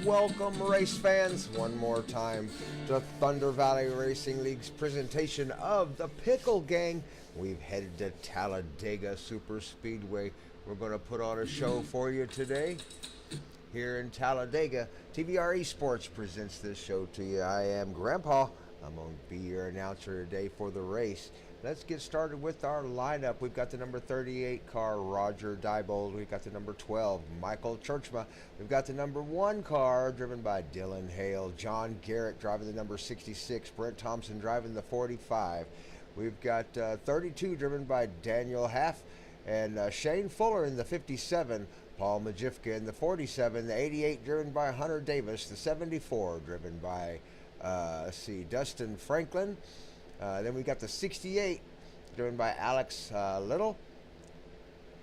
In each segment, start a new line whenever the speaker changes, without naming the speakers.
welcome race fans one more time to Thunder Valley Racing League's presentation of the Pickle Gang. We've headed to Talladega Super Speedway. We're going to put on a show for you today here in Talladega. TVR-Esports presents this show to you. I am Grandpa. I'm going to be your announcer today for the race. Let's get started with our lineup. We've got the number 38 car, Roger Diebold. We've got the number 12, Michael Churchma. We've got the number 1 car, driven by Dylan Hale. John Garrett driving the number 66. Brent Thompson driving the 45. We've got 32 driven by Daniel Haff. And Shane Fuller in the 57. Paul Majifka in the 47. The 88 driven by Hunter Davis. The 74 driven by, Dustin Franklin. Then we got the 68 driven by Alex Little.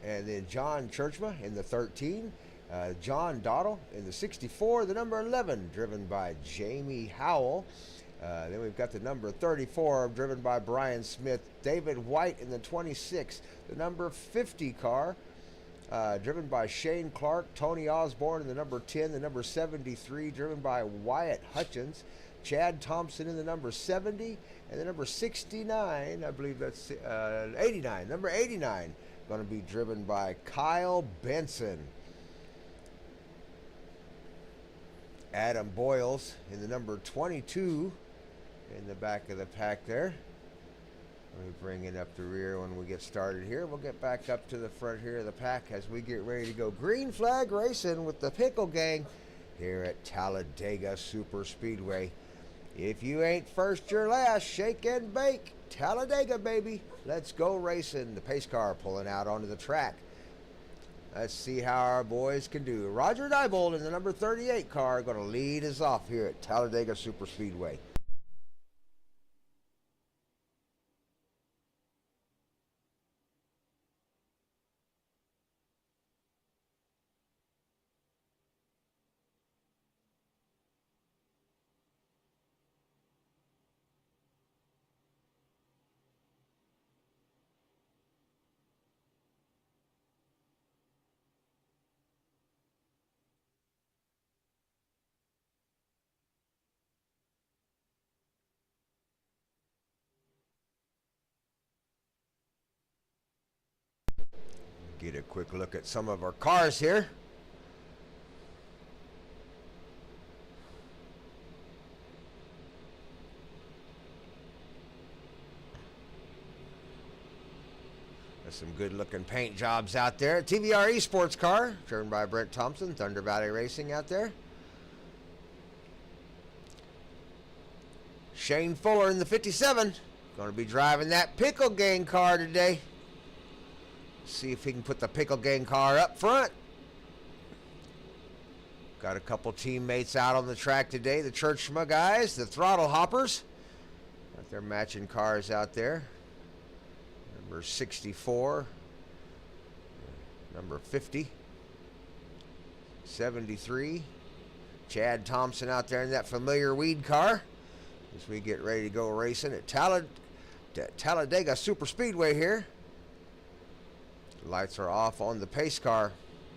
And then John Churchma in the 13. John Dottle in the 64. The number 11 driven by Jamie Howell. Then we've got the number 34 driven by Brian Smith. David White in the 26. The number 50 car driven by Shane Clark. Tony Osborne in the number 10. The number 73 driven by Wyatt Hutchins. Chad Thompson in the number 70. And the number 69, I believe that's 89. Number 89 going to be driven by Kyle Benson. Adam Boyles in the number 22 in the back of the pack there. Let me bring it up the rear when we get started here. We'll get back up to the front here of the pack as we get ready to go green flag racing with the Pickle Gang here at Talladega Super Speedway. If you ain't first, you're last. Shake and bake. Talladega, baby. Let's go racing. The pace car pulling out onto the track. Let's see how our boys can do. Roger Diebold in the number 38 car going to lead us off here at Talladega Super Speedway. Get a quick look at some of our cars here. There's some good looking paint jobs out there. TVR-Esports car, driven by Brent Thompson, Thunder Valley Racing out there. Shane Fuller in the 57. Going to be driving that Pickle Gang car today. See if he can put the Pickle Gang car up front. Got a couple teammates out on the track today. The Churchma guys, the Throttle Hoppers. Got their matching cars out there. Number 64. Number 50. 73. Chad Thompson out there in that familiar weed car. As we get ready to go racing at Talladega Super Speedway here. Lights are off on the pace car.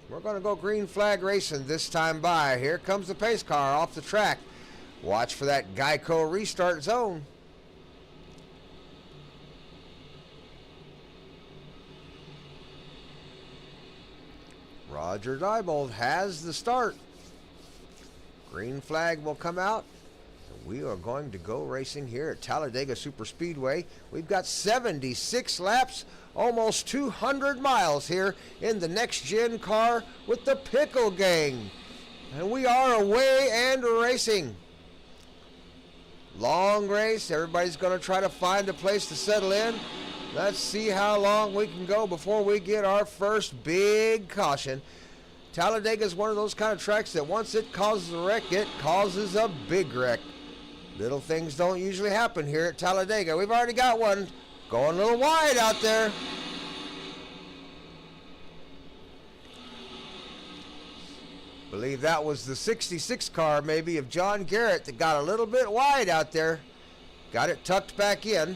We're going to go green flag racing this time by. Here comes the pace car off the track. Watch for that Geico restart zone. Roger Diebold has the start. Green flag will come out. We are going to go racing here at Talladega Super Speedway. We've got 76 laps, almost 200 miles here in the next-gen car with the Pickle Gang. And we are away and racing. Long race. Everybody's going to try to find a place to settle in. Let's see how long we can go before we get our first big caution. Talladega is one of those kind of tracks that once it causes a wreck, it causes a big wreck. Little things don't usually happen here at Talladega. We've already got one going a little wide out there. Believe that was the 66 car maybe of John Garrett that got a little bit wide out there. Got it tucked back in.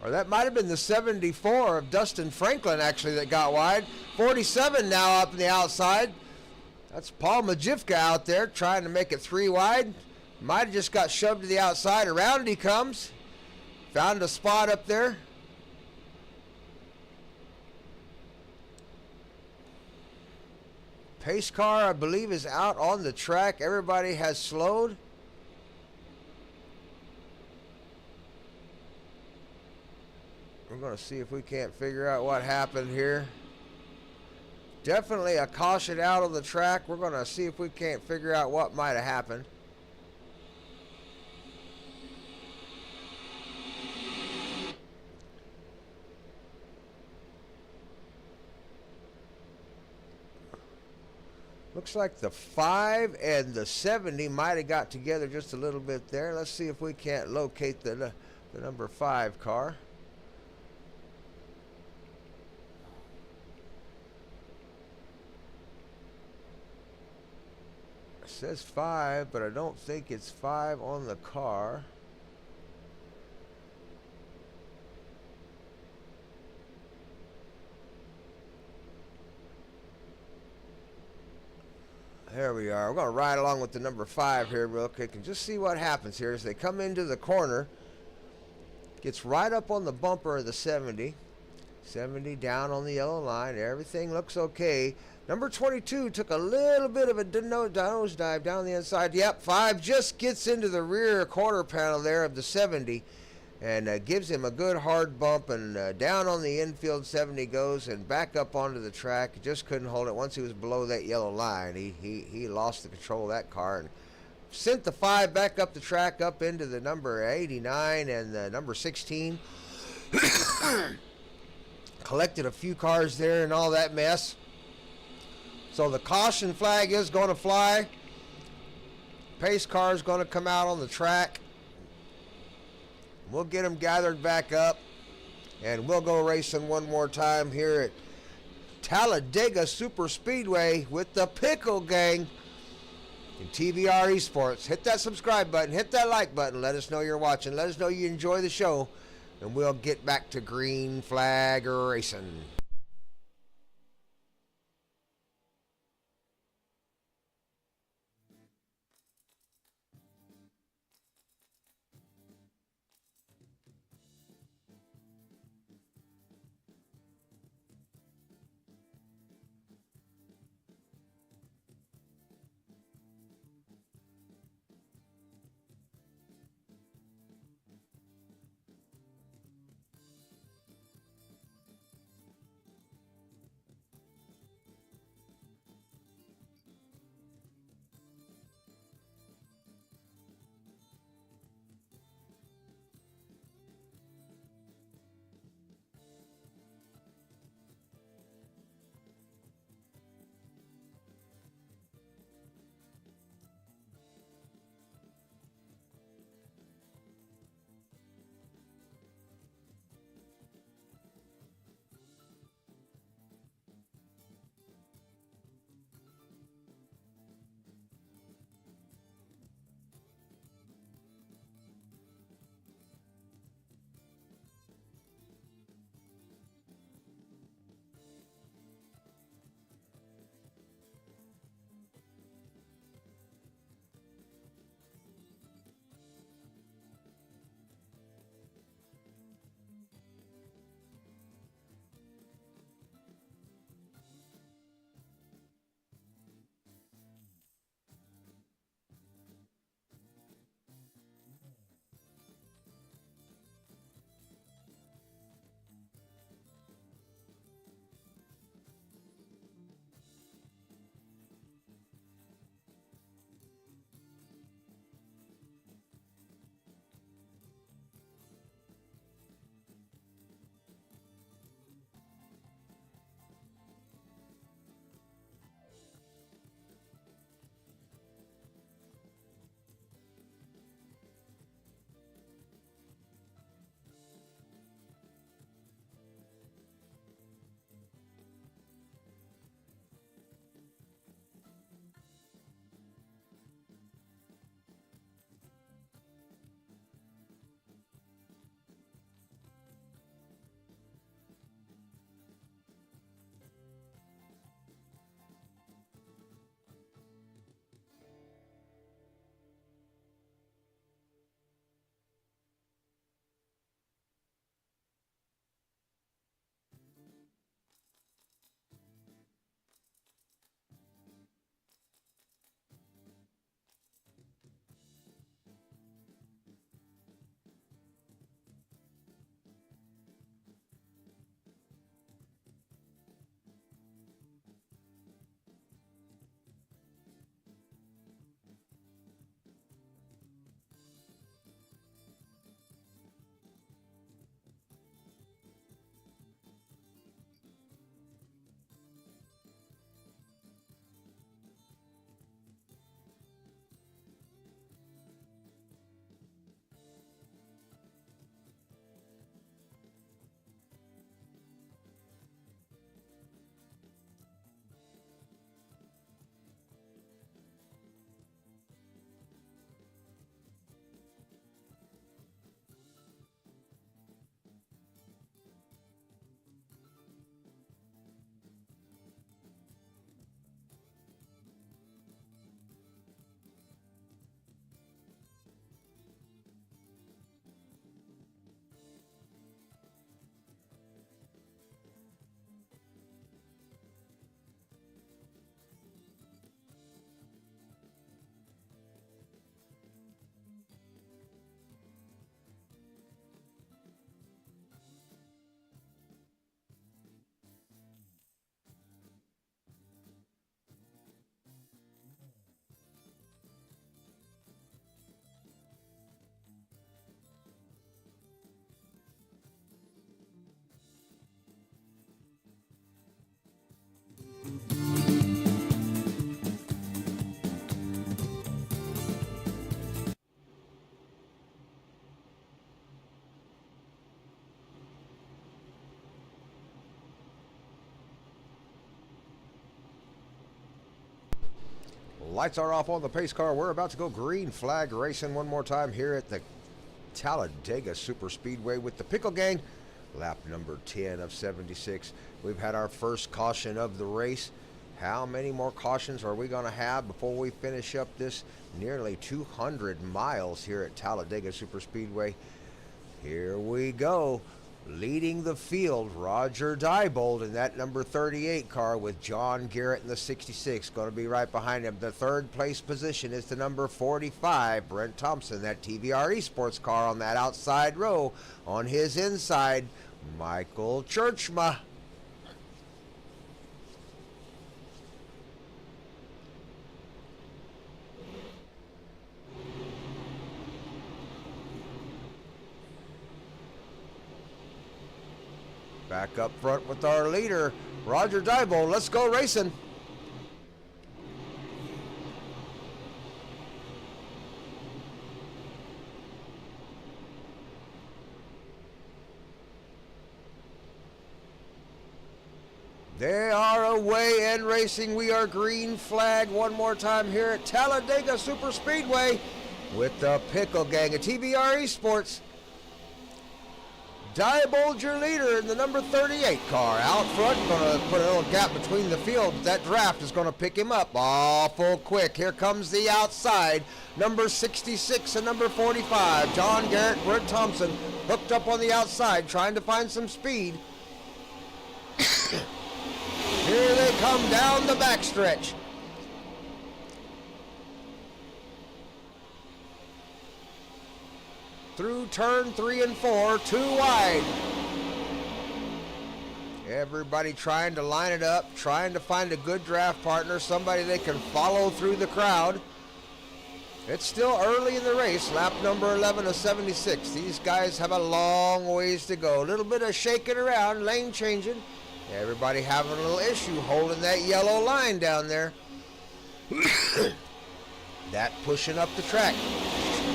Or that might have been the 74 of Dustin Franklin actually that got wide. 47 now up in the outside. That's Paul Majivka out there trying to make it 3 wide. Might have just got shoved to the outside. Around he comes. Found a spot up there. Pace car, I believe, is out on the track. Everybody has slowed. We're going to see if we can't figure out what happened here. Definitely a caution out on the track. We're going to see if we can't figure out what might have happened. Looks like the 5 and the 70 might have got together just a little bit there. Let's see if we can't locate the number 5 car. It says 5, but I don't think it's 5 on the car. There we are. We're going to ride along with the number 5 here real quick and just see what happens here as they come into the corner. Gets right up on the bumper of the 70. 70 down on the yellow line. Everything looks okay. Number 22 took a little bit of a nose dive down the inside. Yep, 5 just gets into the rear quarter panel there of the 70 and gives him a good hard bump, and down on the infield 70 goes and back up onto the track. He just couldn't hold it. Once he was below that yellow line, he lost the control of that car and sent the 5 back up the track up into the number 89 and the number 16. Collected a few cars there and all that mess. So the caution flag is going to fly. Pace car is going to come out on the track. We'll get them gathered back up, and we'll go racing one more time here at Talladega Super Speedway with the Pickle Gang in TVR-Esports. Hit that subscribe button, hit that like button, let us know you're watching, let us know you enjoy the show, and we'll get back to green flag racing. Lights are off on the pace car. We're about to go green flag racing one more time here at the Talladega Super Speedway with the Pickle Gang. Lap number 10 of 76. We've had our first caution of the race. How many more cautions are we going to have before we finish up this nearly 200 miles here at Talladega Super Speedway? Here we go. Leading the field, Roger Diebold in that number 38 car with John Garrett in the 66. Going to be right behind him. The third place position is the number 45, Brent Thompson, that TVR-Esports car on that outside row. On his inside, Michael Churchma. Back up front with our leader, Roger Diebold. Let's go racing. They are away and racing. We are green flag one more time here at Talladega Super Speedway with the Pickle Gang of TVR-Esports. Diebold, your leader in the number 38 car. Out front, going to put a little gap between the field. That draft is going to pick him up awful quick. Here comes the outside. Number 66 and number 45. John Garrett, Brent Thompson, hooked up on the outside, trying to find some speed. Here they come down the backstretch. Through turn 3 and 4, too wide. Everybody trying to line it up, trying to find a good draft partner, somebody they can follow through the crowd. It's still early in the race, lap number 11 of 76. These guys have a long ways to go. A little bit of shaking around, lane changing. Everybody having a little issue holding that yellow line down there. That pushing up the track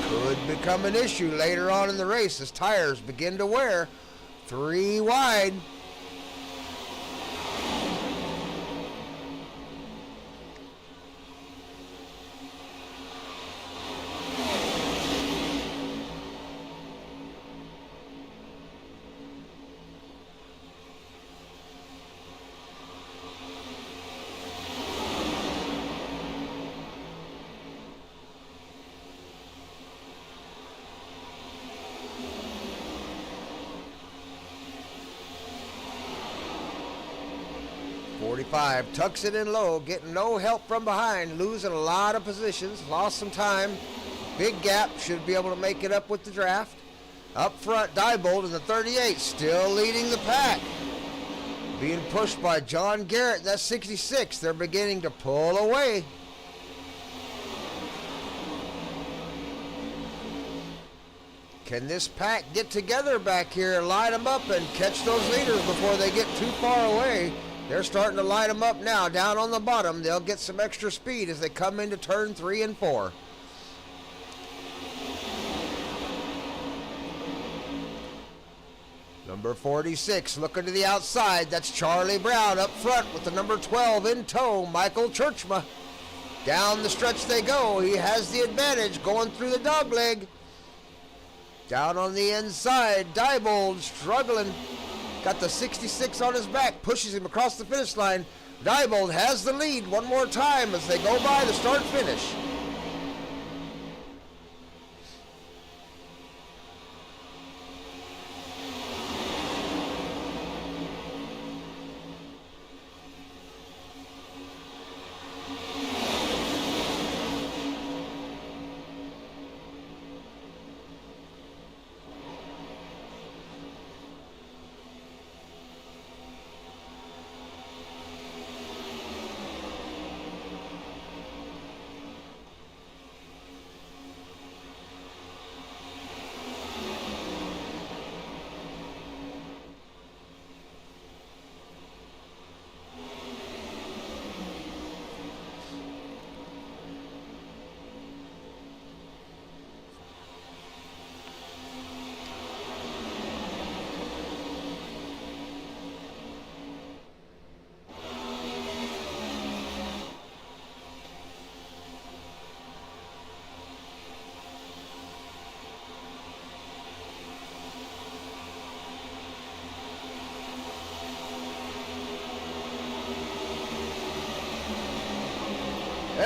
could become an issue later on in the race as tires begin to wear. 3 wide. Tucks it in low, getting no help from behind, losing a lot of positions, lost some time. Big gap, should be able to make it up with the draft. Up front, Diebold in the 38, still leading the pack. Being pushed by John Garrett, that's 66. They're beginning to pull away. Can this pack get together back here and line them up and catch those leaders before they get too far away? They're starting to light them up now. Down on the bottom, they'll get some extra speed as they come into turn 3 and 4. Number 46 looking to the outside. That's Charlie Brown up front with the number 12 in tow, Michael Churchma. Down the stretch they go. He has the advantage going through the dogleg. Down on the inside, Diebold struggling. Got the 66 on his back, pushes him across the finish line. Diebold has the lead one more time as they go by the start-finish.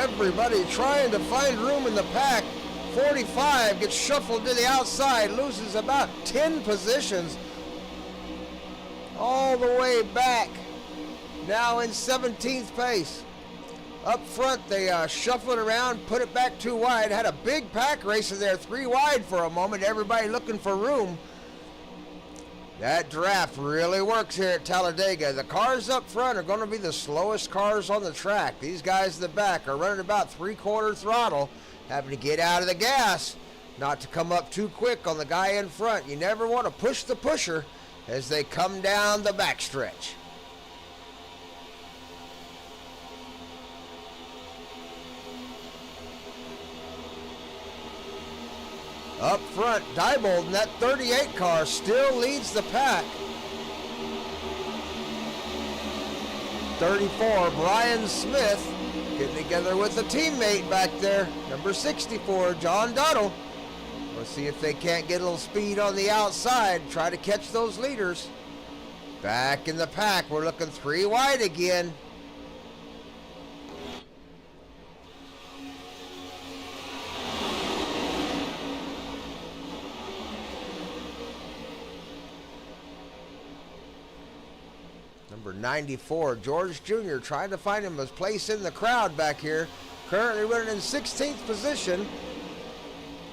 Everybody trying to find room in the pack. 45 gets shuffled to the outside, loses about 10 positions. All the way back. Now in 17th place. Up front, they shuffled around, put it back too wide. Had a big pack racer there, 3 wide for a moment. Everybody looking for room. That draft really works here at Talladega. The cars up front are going to be the slowest cars on the track. These guys in the back are running about 3/4 throttle, having to get out of the gas, not to come up too quick on the guy in front. You never want to push the pusher as they come down the backstretch. Up front, Diebold in that 38 car still leads the pack. 34, Brian Smith getting together with a teammate back there. Number 64, John Duddle. Let's see if they can't get a little speed on the outside. Try to catch those leaders. Back in the pack, we're looking 3 wide again. Number 94, George Jr. trying to find him a place in the crowd back here. Currently running in 16th position.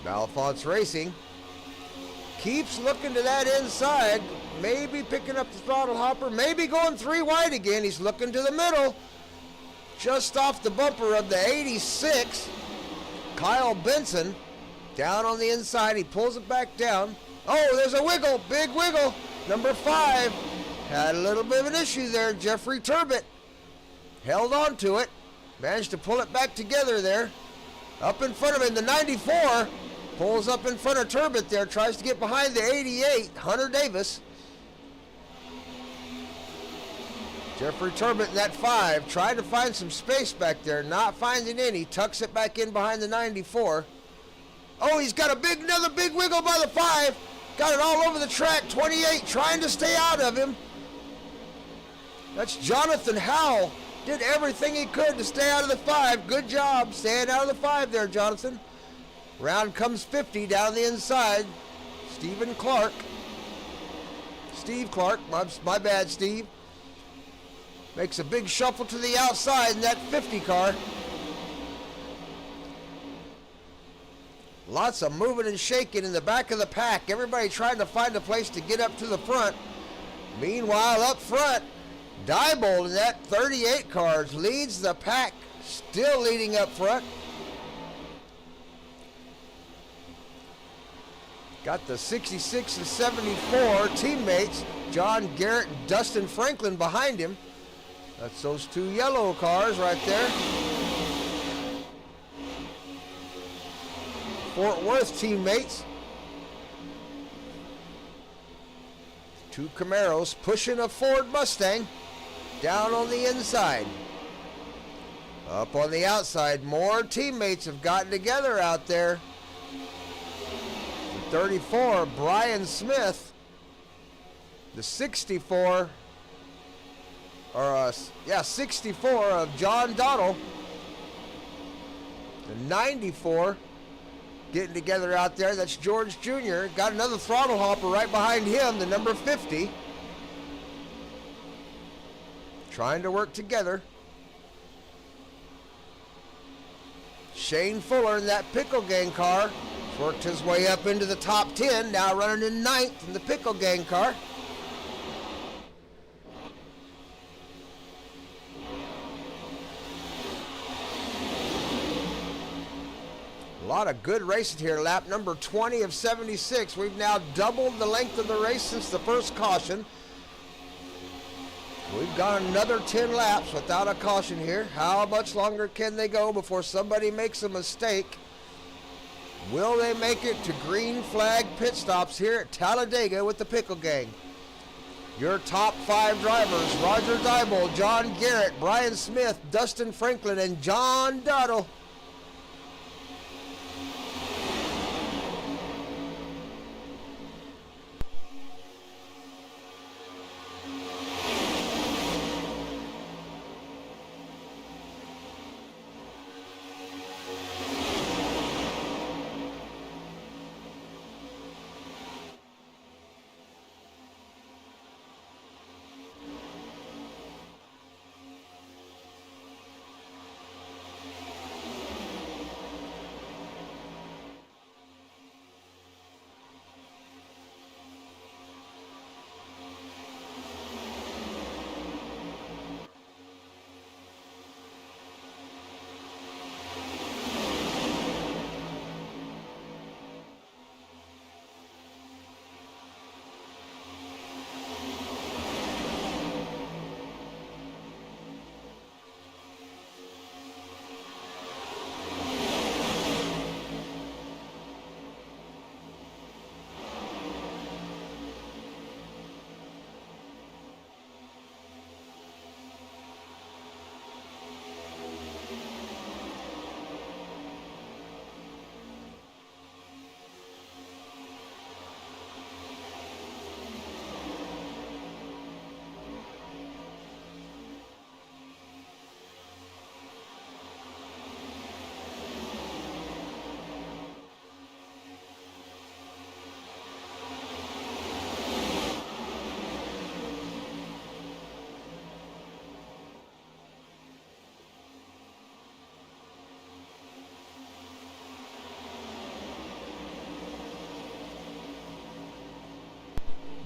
Malfonts Racing keeps looking to that inside. Maybe picking up the throttle hopper. Maybe going 3 wide again. He's looking to the middle. Just off the bumper of the 86. Kyle Benson down on the inside. He pulls it back down. Oh, there's a wiggle. Big wiggle. Number 5. Had a little bit of an issue there. Jeffrey Turbot held on to it. Managed to pull it back together there. Up in front of him, the 94 pulls up in front of Turbot there. Tries to get behind the 88, Hunter Davis. Jeffrey Turbot in that 5. Tried to find some space back there. Not finding any. Tucks it back in behind the 94. Oh, he's got another big wiggle by the 5. Got it all over the track. 28 trying to stay out of him. That's Jonathan Howell. Did everything he could to stay out of the 5. Good job staying out of the 5 there, Jonathan. Round comes 50 down the inside. Steve Clark. My bad, Steve. Makes a big shuffle to the outside in that 50 car. Lots of moving and shaking in the back of the pack. Everybody trying to find a place to get up to the front. Meanwhile, up front, Diebold in that 38 cars leads the pack, still leading up front. Got the 66 and 74 teammates, John Garrett and Dustin Franklin behind him. That's those 2 yellow cars right there. Fort Worth teammates. 2 Camaros pushing a Ford Mustang. Down on the inside. Up on the outside, more teammates have gotten together out there. The 34, Brian Smith. The 64, 64 of John Duddle. The 94 getting together out there. That's George Jr. Got another throttle hopper right behind him, the number 50. Trying to work together. Shane Fuller in that Pickle Gang car worked his way up into the top 10, now running in 9th in the Pickle Gang car. A lot of good racing here. Lap number 20 of 76. We've now doubled the length of the race since the first caution. We've gone another 10 laps without a caution here. How much longer can they go before somebody makes a mistake? Will they make it to green flag pit stops here at Talladega with the Pickle Gang? Your top 5 drivers: Roger Diebold, John Garrett, Brian Smith, Dustin Franklin, and John Duddle.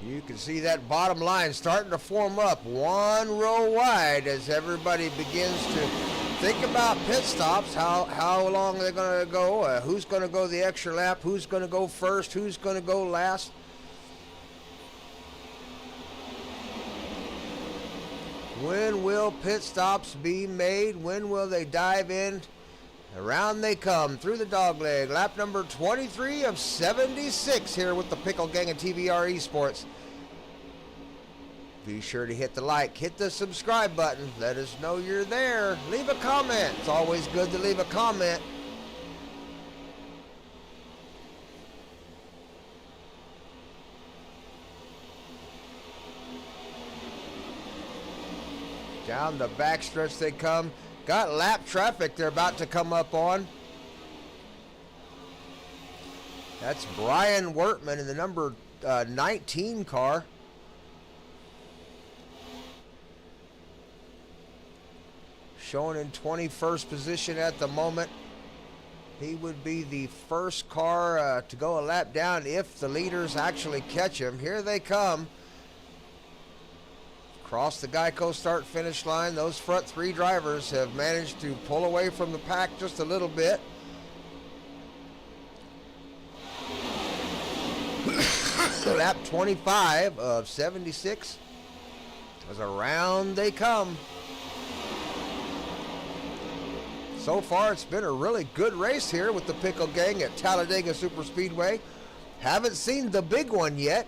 You can see that bottom line starting to form up one row wide as everybody begins to think about pit stops, how long they're going to go, who's going to go the extra lap, who's going to go first, who's going to go last. When will pit stops be made? When will they dive in? Around they come through the dogleg. Lap number 23 of 76 here with the Pickle Gang of TVR-Esports. Be sure to hit the like, hit the subscribe button. Let us know you're there. Leave a comment. It's always good to leave a comment. Down the backstretch they come. Got lap traffic they're about to come up on. That's Brian Wertman in the number 19 car. Showing in 21st position at the moment. He would be the first car to go a lap down if the leaders actually catch him. Here they come. Across the Geico start-finish line, those front three drivers have managed to pull away from the pack just a little bit. Lap 25 of 76. As around they come. So far, it's been a really good race here with the Pickle Gang at Talladega Super Speedway. Haven't seen the big one yet.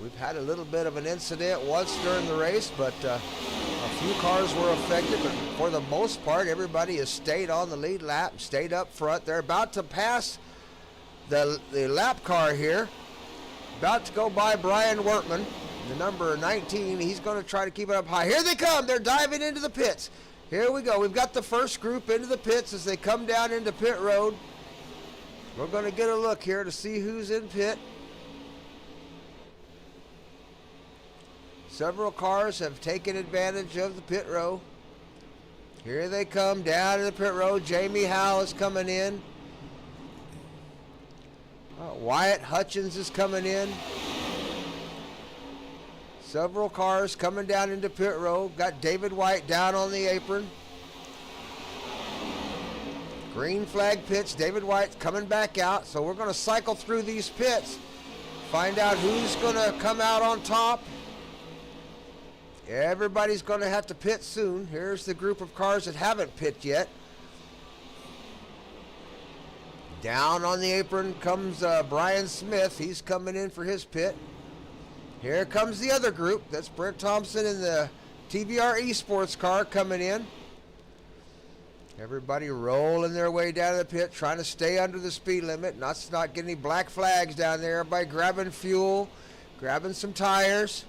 We've had a little bit of an incident once during the race, but a few cars were affected. But for the most part, everybody has stayed on the lead lap, stayed up front. They're about to pass the lap car here. About to go by Brian Wertman, the number 19. He's going to try to keep it up high. Here they come. They're diving into the pits. Here we go. We've got the first group into the pits as they come down into pit road. We're going to get a look here to see who's in pit. Several cars have taken advantage of the pit row. Here they come down to the pit road. Jamie Howe is coming in. Wyatt Hutchins is coming in. Several cars coming down into pit row. Got David White down on the apron. Green flag pits. David White coming back out. So we're going to cycle through these pits. Find out who's going to come out on top. Everybody's going to have to pit soon. Here's the group of cars that haven't pit yet. Down on the apron comes Brian Smith. He's coming in for his pit. Here comes the other group. That's Brent Thompson in the TVR-Esports car coming in. Everybody rolling their way down to the pit, trying to stay under the speed limit. Not getting any black flags down there. Everybody grabbing fuel, grabbing some tires.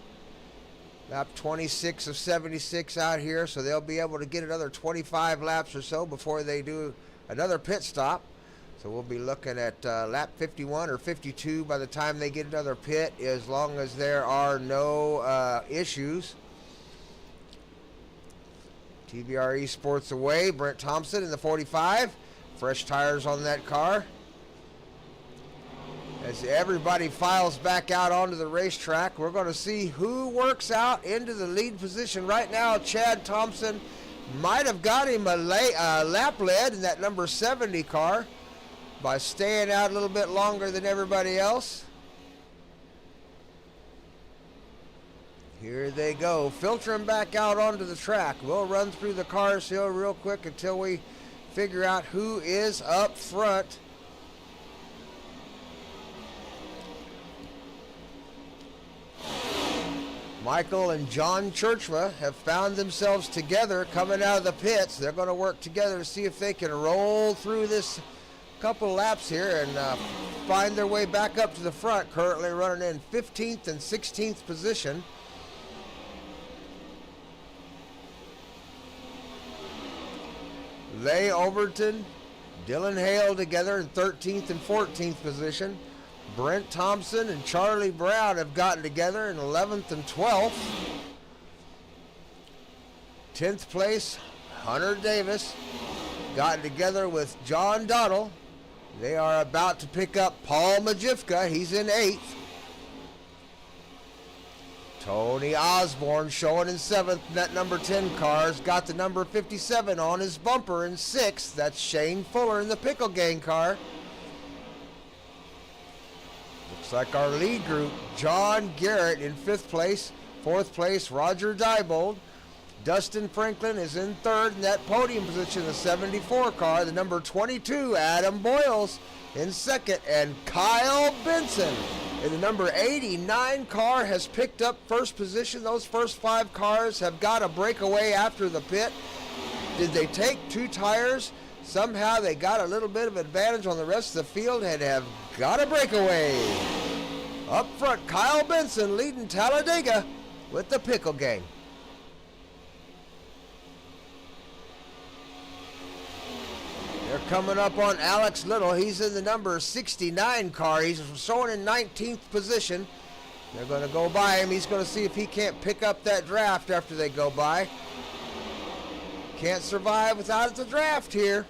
Lap 26 of 76 out here, so they'll be able to get another 25 laps or so before they do another pit stop. So we'll be looking at lap 51 or 52 by the time they get another pit, as long as there are no issues. TVR-Esports away. Brent Thompson in the 45. Fresh tires on that car. As everybody files back out onto the racetrack, we're going to see who works out into the lead position. Right now, Chad Thompson might have got him a lap lead in that number 70 car by staying out a little bit longer than everybody else. Here they go, filtering back out onto the track. We'll run through the cars here real quick until we figure out who is up front. Michael and John Churchma have found themselves together coming out of the pits. They're going to work together to see if they can roll through this couple laps here and find their way back up to the front. Currently running in 15th and 16th position. Leigh Overton, Dylan Hale together in 13th and 14th position. Brent Thompson and Charlie Brown have gotten together in 11th and 12th. 10th place, Hunter Davis gotten together with John Donnell. They are about to pick up Paul Majivka. He's in 8th. Tony Osborne showing in 7th. That number 10 car's got the number 57 on his bumper in 6th. That's Shane Fuller in the Pickle Gang car. Looks like our lead group, John Garrett in 5th place. 4th place, Roger Diebold. Dustin Franklin is in 3rd in that podium position, the 74 car. The number 22, Adam Boyles, in 2nd. And Kyle Benson in the number 89 car has picked up 1st position. Those first 5 cars have got a breakaway after the pit. Did they take 2 tires? Somehow they got a little bit of advantage on the rest of the field and have got a breakaway. Up front, Kyle Benson leading Talladega with the Pickle Gang. They're coming up on Alex Little. He's in the number 69 car. He's showing in 19th position. They're going to go by him. He's going to see if he can't pick up that draft after they go by. Can't survive without the draft here.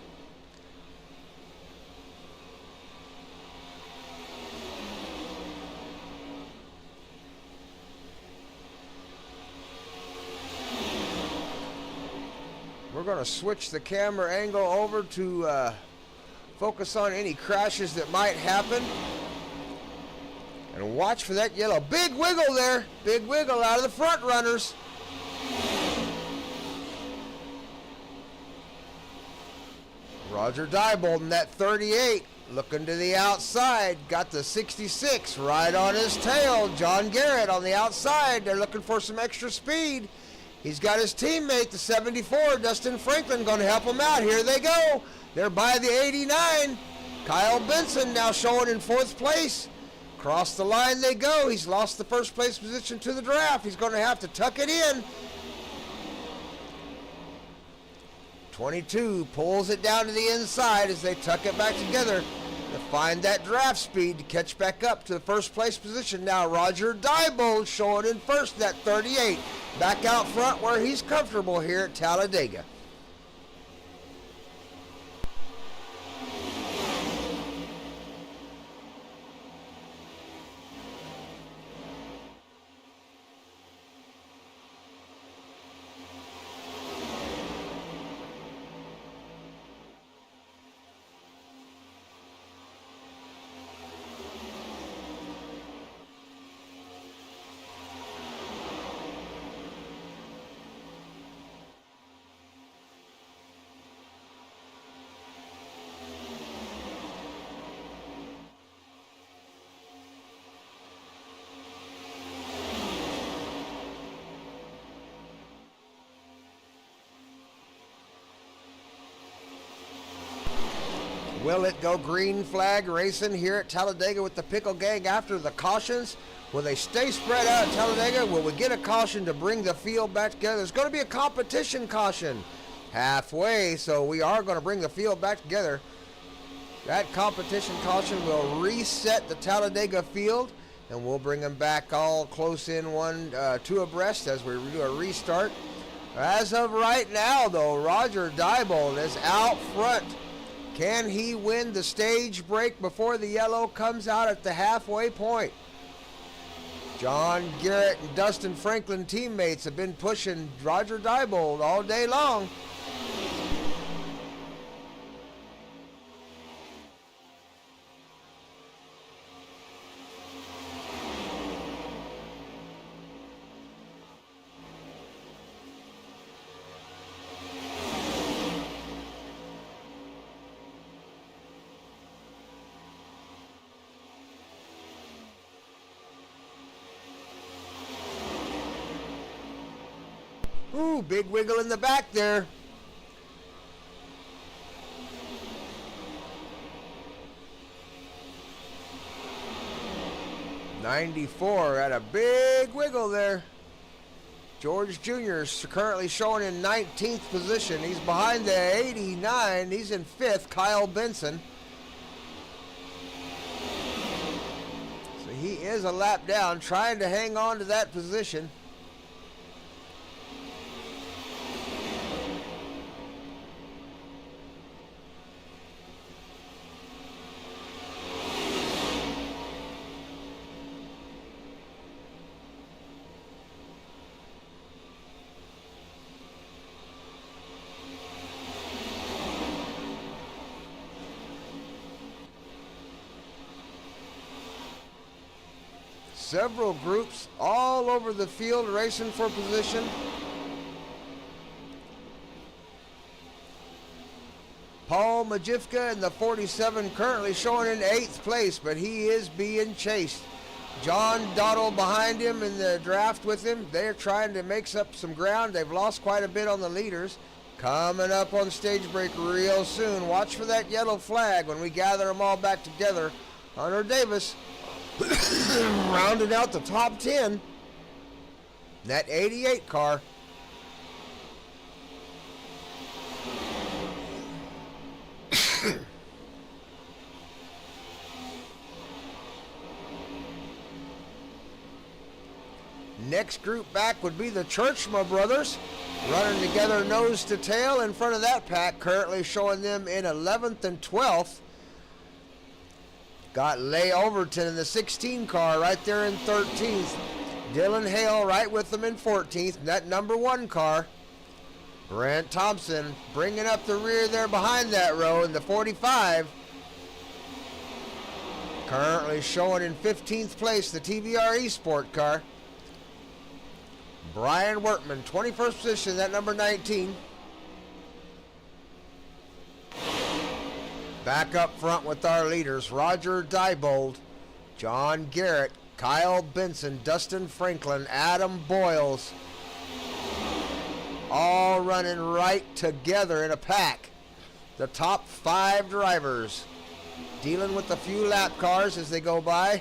We're going to switch the camera angle over to focus on any crashes that might happen. And watch for that yellow. Big wiggle there. Big wiggle out of the front runners. Roger Diebold in that 38. Looking to the outside. Got the 66 right on his tail. John Garrett on the outside. They're looking for some extra speed. He's got his teammate, the 74, Dustin Franklin, going to help him out. Here they go. They're by the 89. Kyle Benson now showing in 4th place. Across the line they go. He's lost the 1st place position to the draft. He's going to have to tuck it in. 22 pulls it down to the inside as they tuck it back together to find that draft speed to catch back up to the 1st place position. Now Roger Diebold showing in 1st, that 38. Back out front where he's comfortable here at Talladega. Will it go green flag racing here at Talladega with the Pickle Gang after the cautions? Will they stay spread out at Talladega? Will we get a caution to bring the field back together? There's going to be a competition caution halfway, so we are going to bring the field back together. That competition caution will reset the Talladega field, and we'll bring them back all close in two abreast as we do a restart. As of right now, though, Roger Diebold is out front. Can he win the stage break before the yellow comes out at the halfway point? John Garrett and Dustin Franklin teammates have been pushing Roger Diebold all day long. Ooh, big wiggle in the back there. '94 had a big wiggle there. George Jr. is currently showing in 19th position. He's behind the 89. He's in 5th, Kyle Benson. So he is a lap down, trying to hang on to that position. Several groups all over the field racing for position. Paul Majivka in the 47 currently showing in 8th place, but he is being chased. John Dottle behind him in the draft with him. They're trying to make up some ground. They've lost quite a bit on the leaders. Coming up on stage break real soon. Watch for that yellow flag when we gather them all back together. Hunter Davis rounding out the top 10. That 88 car. Next group back would be the Churchma brothers, running together nose to tail in front of that pack, currently showing them in 11th and 12th. Got Leigh Overton in the 16 car right there in 13th. Dylan Hale right with them in 14th, that number 1 car. Brent Thompson bringing up the rear there behind that row in the 45. Currently showing in 15th place, the TVR-Esports car. Brian Workman, 21st position, that number 19. Back up front with our leaders, Roger Diebold, John Garrett, Kyle Benson, Dustin Franklin, Adam Boyles. All running right together in a pack. The top 5 drivers dealing with a few lap cars as they go by.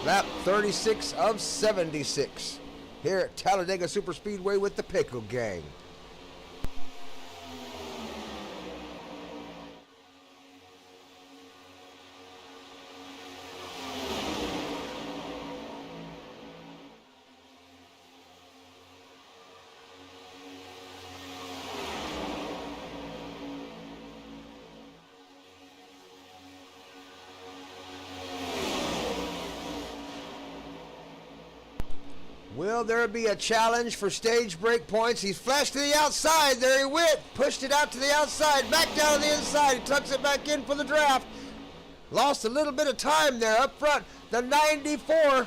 Lap 36 of 76 here at Talladega Superspeedway with the Pickle Gang. Will there be a challenge for stage break points? He's flashed to the outside. There he went. Pushed it out to the outside. Back down to the inside. He tucks it back in for the draft. Lost a little bit of time there up front. The 94.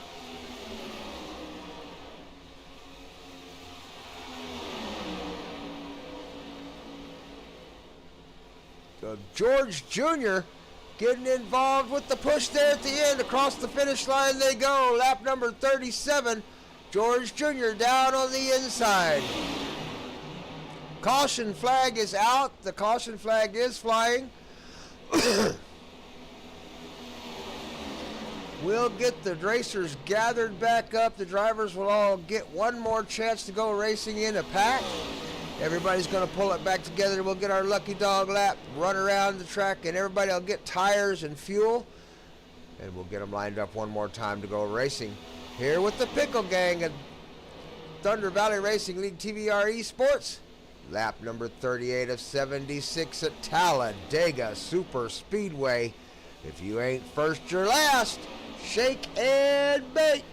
George Jr. getting involved with the push there at the end. Across the finish line they go. Lap number 37. George Jr. down on the inside. Caution flag is out. The caution flag is flying. We'll get the racers gathered back up. The drivers will all get one more chance to go racing in a pack. Everybody's going to pull it back together. We'll get our lucky dog lap, run around the track, and everybody will get tires and fuel. And we'll get them lined up one more time to go racing. Here with the Pickle Gang at Thunder Valley Racing League TVR-Esports. Lap number 38 of 76 at Talladega Super Speedway. If you ain't first, you're last. Shake and bake.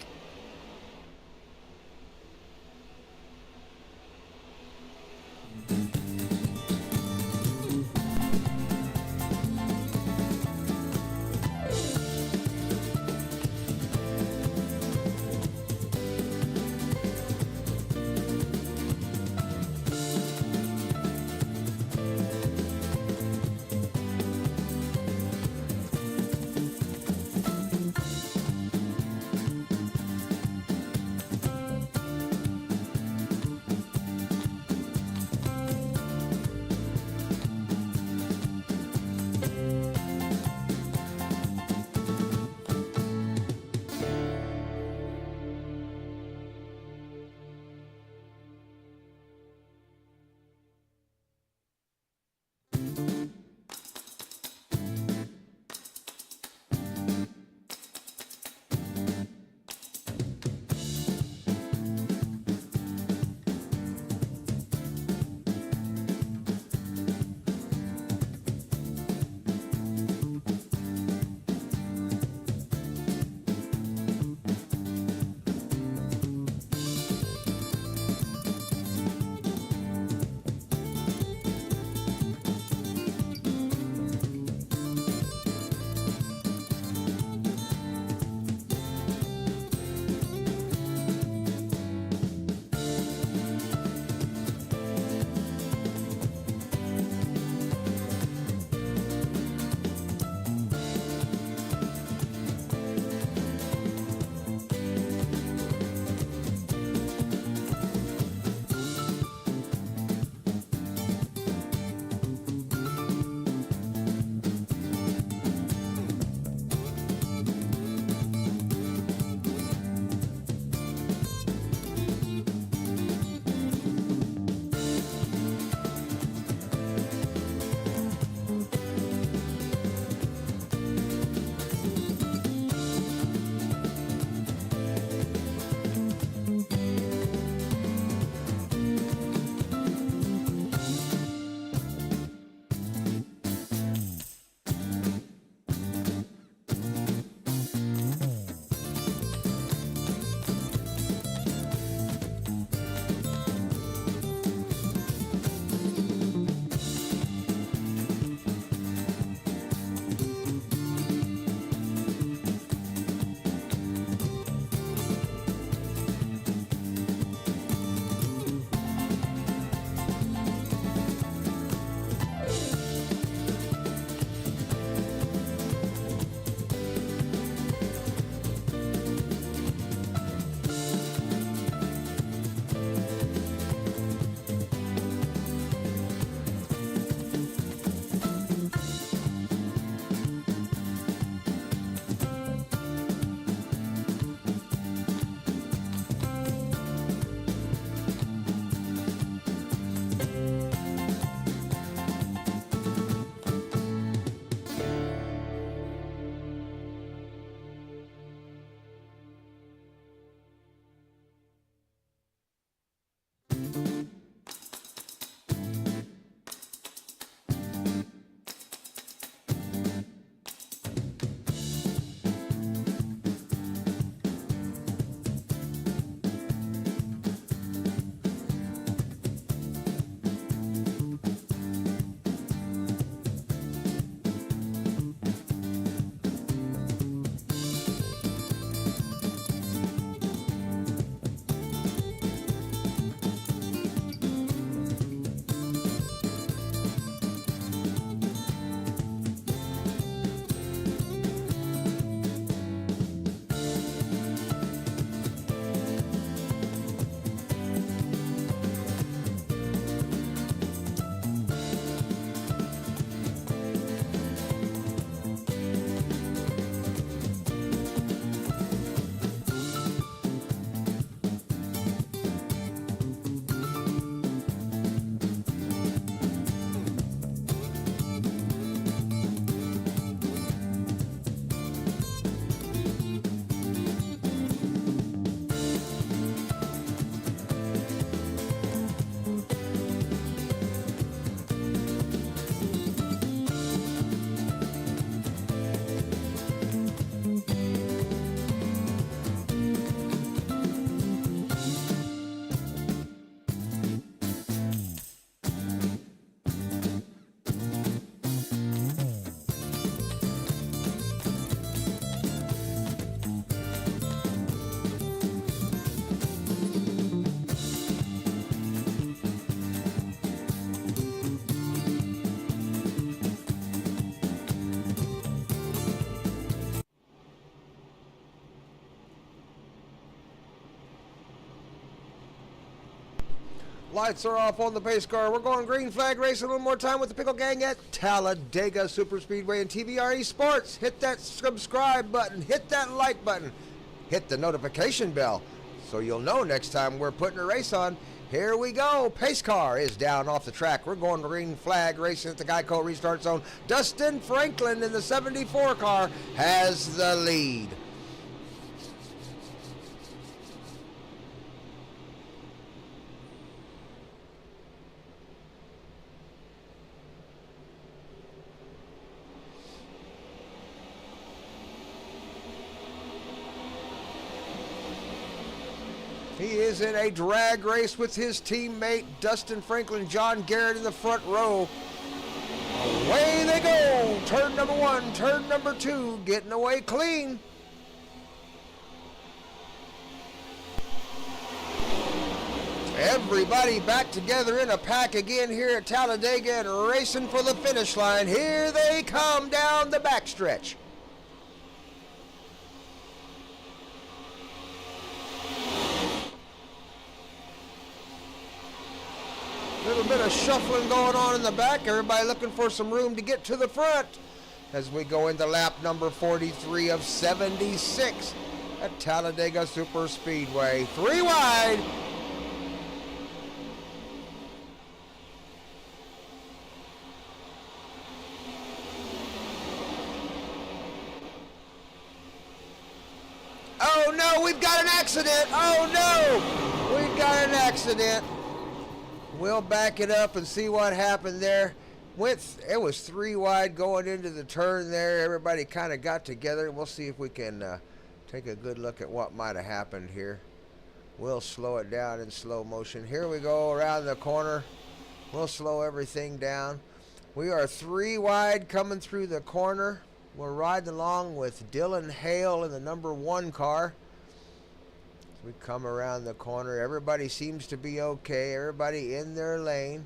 Lights are off on the pace car. We're going green flag racing one more time with the Pickle Gang at Talladega Super Speedway and TVR-Esports. Hit that subscribe button. Hit that like button. Hit the notification bell so you'll know next time we're putting a race on. Here we go. Pace car is down off the track. We're going green flag racing at the Geico restart zone. Dustin Franklin in the 74 car has the lead. He is in a drag race with his teammate Dustin Franklin, John Garrett in the front row. Away they go. Turn number one, turn number two, getting away clean. Everybody back together in a pack again here at Talladega and racing for the finish line. Here they come down the backstretch. Little bit of shuffling going on in the back. Everybody looking for some room to get to the front as we go into lap number 43 of 76 at Talladega Super Speedway. 3 wide. Oh no, we've got an accident. Oh no, we've got an accident. We'll back it up and see what happened there. It was 3 wide going into the turn there. Everybody kind of got together. We'll see if we can take a good look at what might have happened here. We'll slow it down in slow motion. Here we go around the corner. We'll slow everything down. We are 3 wide coming through the corner. We're riding along with Dylan Hale in the number 1 car. We come around the corner. Everybody seems to be okay. Everybody in their lane.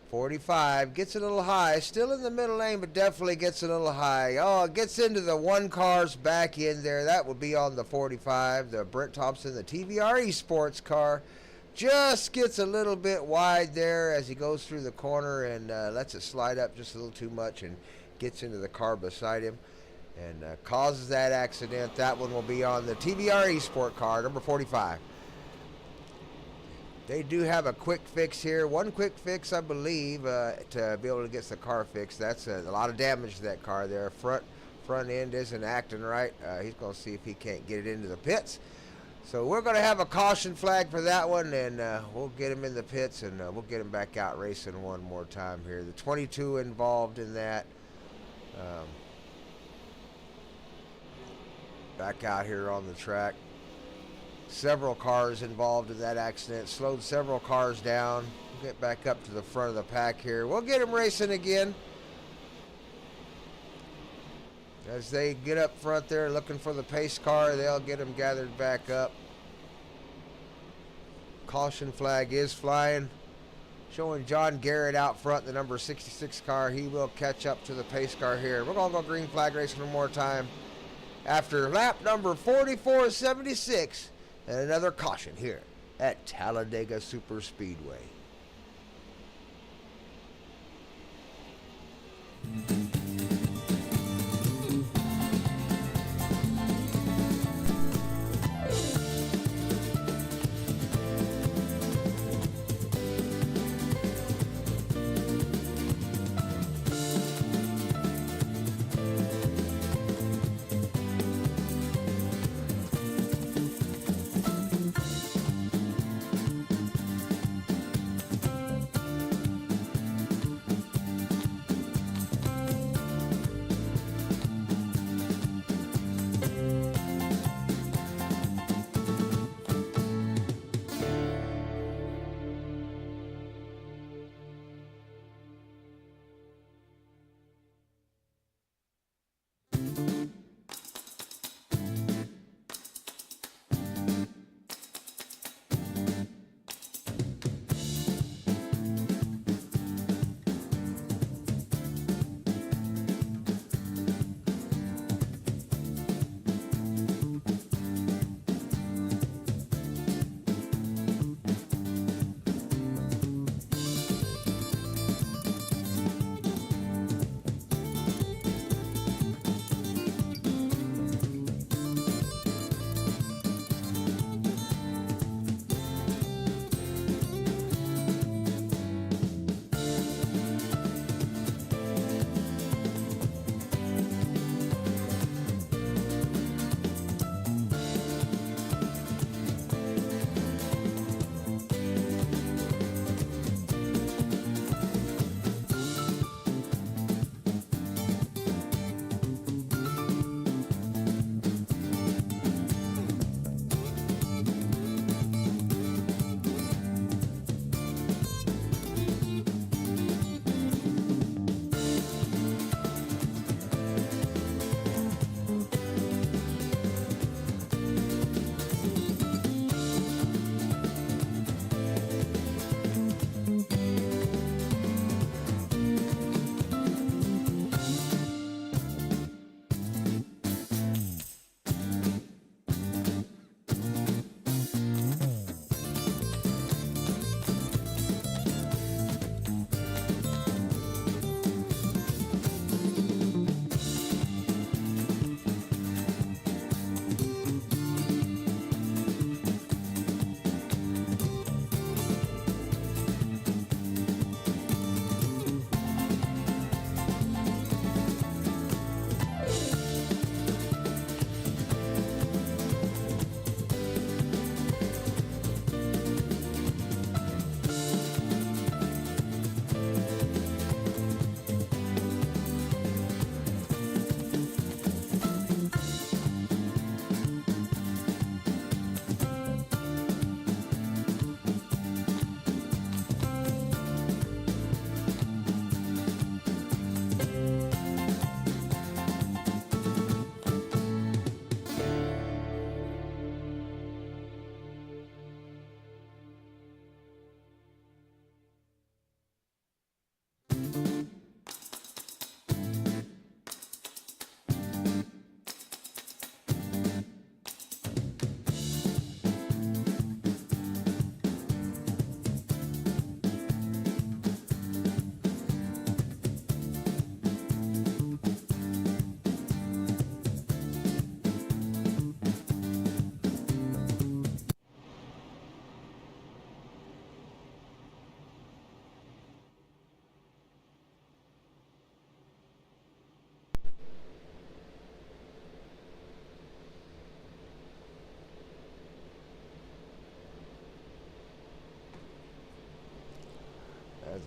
45 gets a little high. Still in the middle lane, but definitely gets a little high. Oh, it gets into the 1 cars back in there. That would be on the 45. The Brent Thompson, the TVR-Esports car, just gets a little bit wide there as he goes through the corner and lets it slide up just a little too much and gets into the car beside him and causes that accident. That one will be on the TVR-Esports car, number 45. They do have a quick fix here. 1 quick fix, I believe, to be able to get the car fixed. That's a lot of damage to that car there. Front end isn't acting right. He's going to see if he can't get it into the pits. So we're going to have a caution flag for that one, and we'll get him in the pits, and we'll get him back out racing one more time here. The 22 involved in that. Back out here on the track. Several cars involved in that accident. Slowed several cars down. We'll get back up to the front of the pack here. We'll get him racing again. As they get up front there looking for the pace car, they'll get them gathered back up. Caution flag is flying. Showing John Garrett out front, the number 66 car. He will catch up to the pace car here. We're going to go green flag racing one more time after lap number 44.76 and another caution here at Talladega Super Speedway.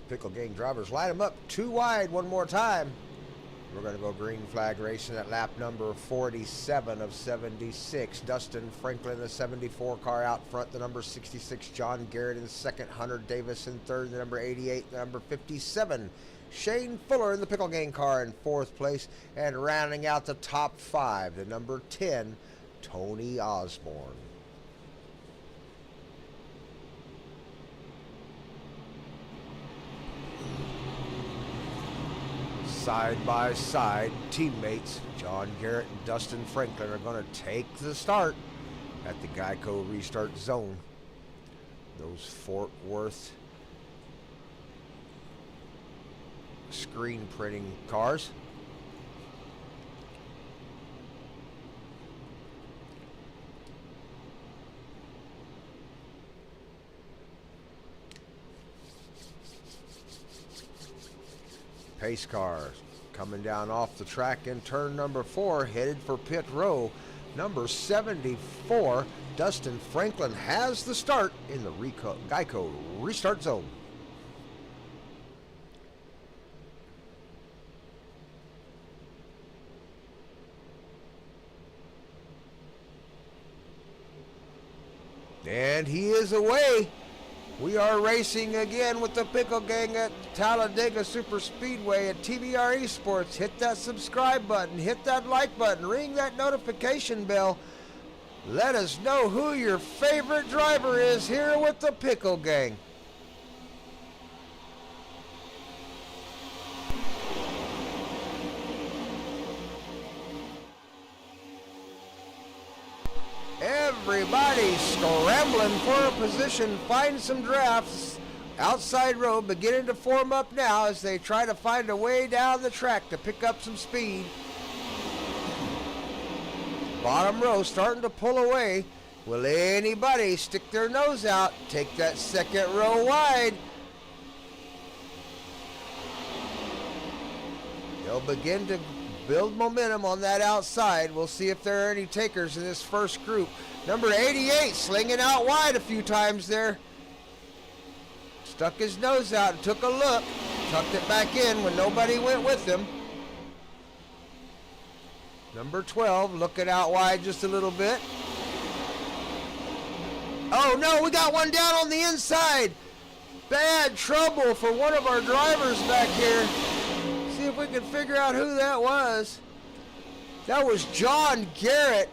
Pickle gang drivers, line them up 2 wide one more time. We're going to go green flag racing at lap number 47 of 76. Dustin Franklin, the 74 car out front. The number 66, John Garrett in second. Hunter Davis in third. The number 88, the number 57, Shane Fuller in the Pickle gang car in fourth place. And rounding out the top 5, the number 10, Tony Osborne. Side by side, teammates John Garrett and Dustin Franklin are going to take the start at the Geico restart zone. Those Fort Worth screen printing cars. Pace cars coming down off the track in turn number 4, headed for pit row. Number 74, Dustin Franklin has the start in the Geico restart zone. And he is away. We are racing again with the Pickle gang at Talladega Super Speedway at TVR-Esports. Hit that subscribe button, hit that like button, ring that notification bell. Let us know who your favorite driver is here with the Pickle gang. Everybody scrambling for a position, find some drafts. Outside row beginning to form up now as they try to find a way down the track to pick up some speed. Bottom row starting to pull away. Will anybody stick their nose out, take that second row wide? They'll begin to build momentum on that outside. We'll see if there are any takers in this first group. Number 88 slinging out wide a few times there. Stuck his nose out and took a look. Tucked it back in when nobody went with him. Number 12 looking out wide just a little bit. Oh no, we got one down on the inside. Bad trouble for one of our drivers back here. See if we can figure out who that was. That was John Garrett.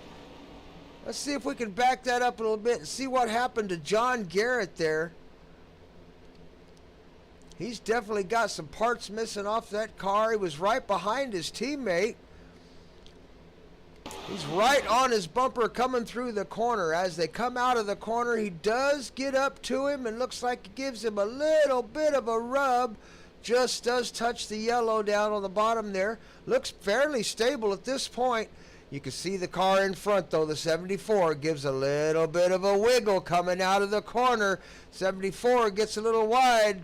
Let's see if we can back that up a little bit and see what happened to John Garrett there. He's definitely got some parts missing off that car. He was right behind his teammate. He's right on his bumper coming through the corner. As they come out of the corner, he does get up to him and looks like it gives him a little bit of a rub. Just does touch the yellow down on the bottom there. Looks fairly stable at this point. You can see the car in front though. The 74 gives a little bit of a wiggle coming out of the corner. 74 gets a little wide.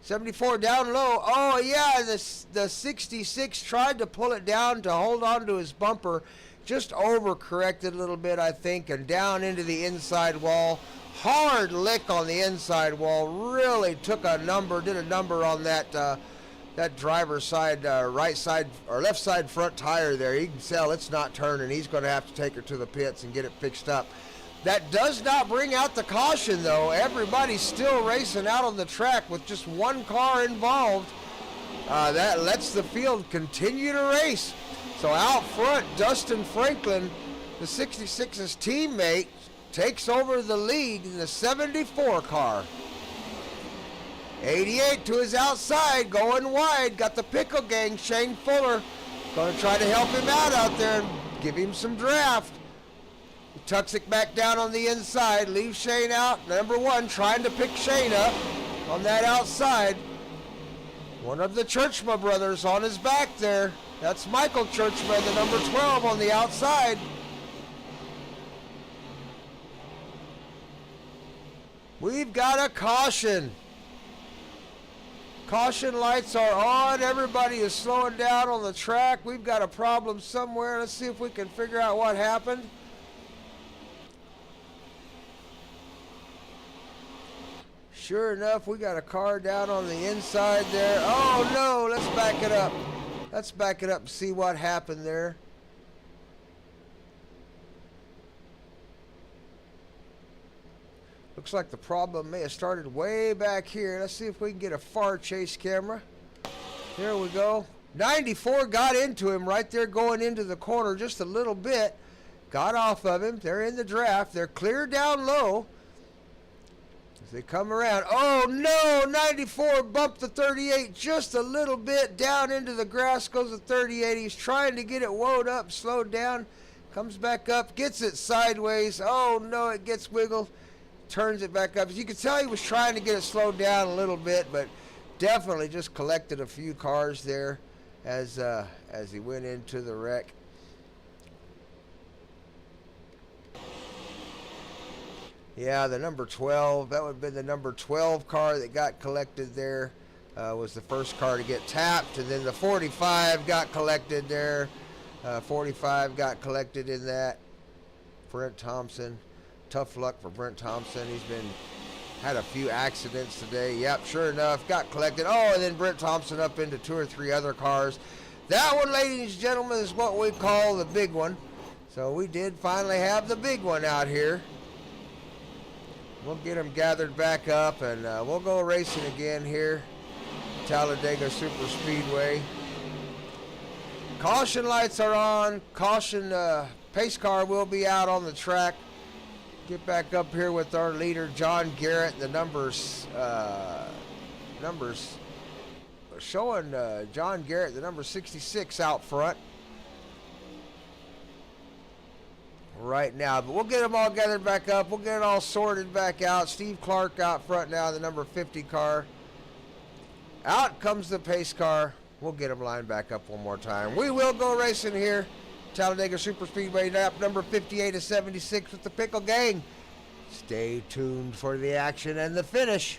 74 down low. Oh yeah, the 66 tried to pull it down to hold on to his bumper. Just overcorrected a little bit, I think, and down into the inside wall. Hard lick on the inside wall. Really took a number, did a number on that that driver's side, right side or left side front tire there. You can tell it's not turning. He's going to have to take her to the pits and get it fixed up. That does not bring out the caution though. Everybody's still racing out on the track with just one car involved. That lets the field continue to race. So out front, Dustin Franklin, the 66's teammate, takes over the lead in the 74 car. 88 to his outside, going wide. Got the Pickle gang, Shane Fuller. Going to try to help him out there and give him some draft. He tucks it back down on the inside, leaves Shane out. Number 1 trying to pick Shane up on that outside. One of the Churchma brothers on his back there. That's Michael Churchma, the number 12 on the outside. We've got a caution. Caution lights are on. Everybody is slowing down on the track. We've got a problem somewhere. Let's see if we can figure out what happened. Sure enough, we got a car down on the inside there. Oh no, let's back it up. Let's back it up and see what happened there. Looks like the problem may have started way back here. Let's see if we can get a far chase camera. There we go. 94 got into him right there going into the corner just a little bit. Got off of him. They're in the draft. They're clear down low. As they come around. Oh no, 94 bumped the 38 just a little bit. Down into the grass goes the 38. He's trying to get it wound up, slowed down. Comes back up, gets it sideways. Oh no, it gets wiggled. Turns it back up. As you can tell, he was trying to get it slowed down a little bit, but definitely just collected a few cars there as he went into the wreck. Yeah, the number 12, that would have been the number 12 car that got collected there. Was the first car to get tapped, and then the 45 got collected there. 45 got collected in that. Brent Thompson. Tough luck for Brent Thompson. He's had a few accidents today. Yep, sure enough, got collected. Oh, and then Brent Thompson up into 2 or 3 other cars. That one, ladies and gentlemen, is what we call the big one. So we did finally have the big one out here. We'll get them gathered back up, and we'll go racing again here. Talladega Super Speedway. Caution lights are on. Caution, pace car will be out on the track. Get back up here with our leader, John Garrett. The numbers showing John Garrett, the number 66 out front right now. But we'll get them all gathered back up. We'll get it all sorted back out. Steve Clark out front now, the number 50 car. Out comes the pace car. We'll get them lined back up one more time. We will go racing here. Talladega Super Speedway, lap number 58 of 76 with the Pickle Gang. Stay tuned for the action and the finish.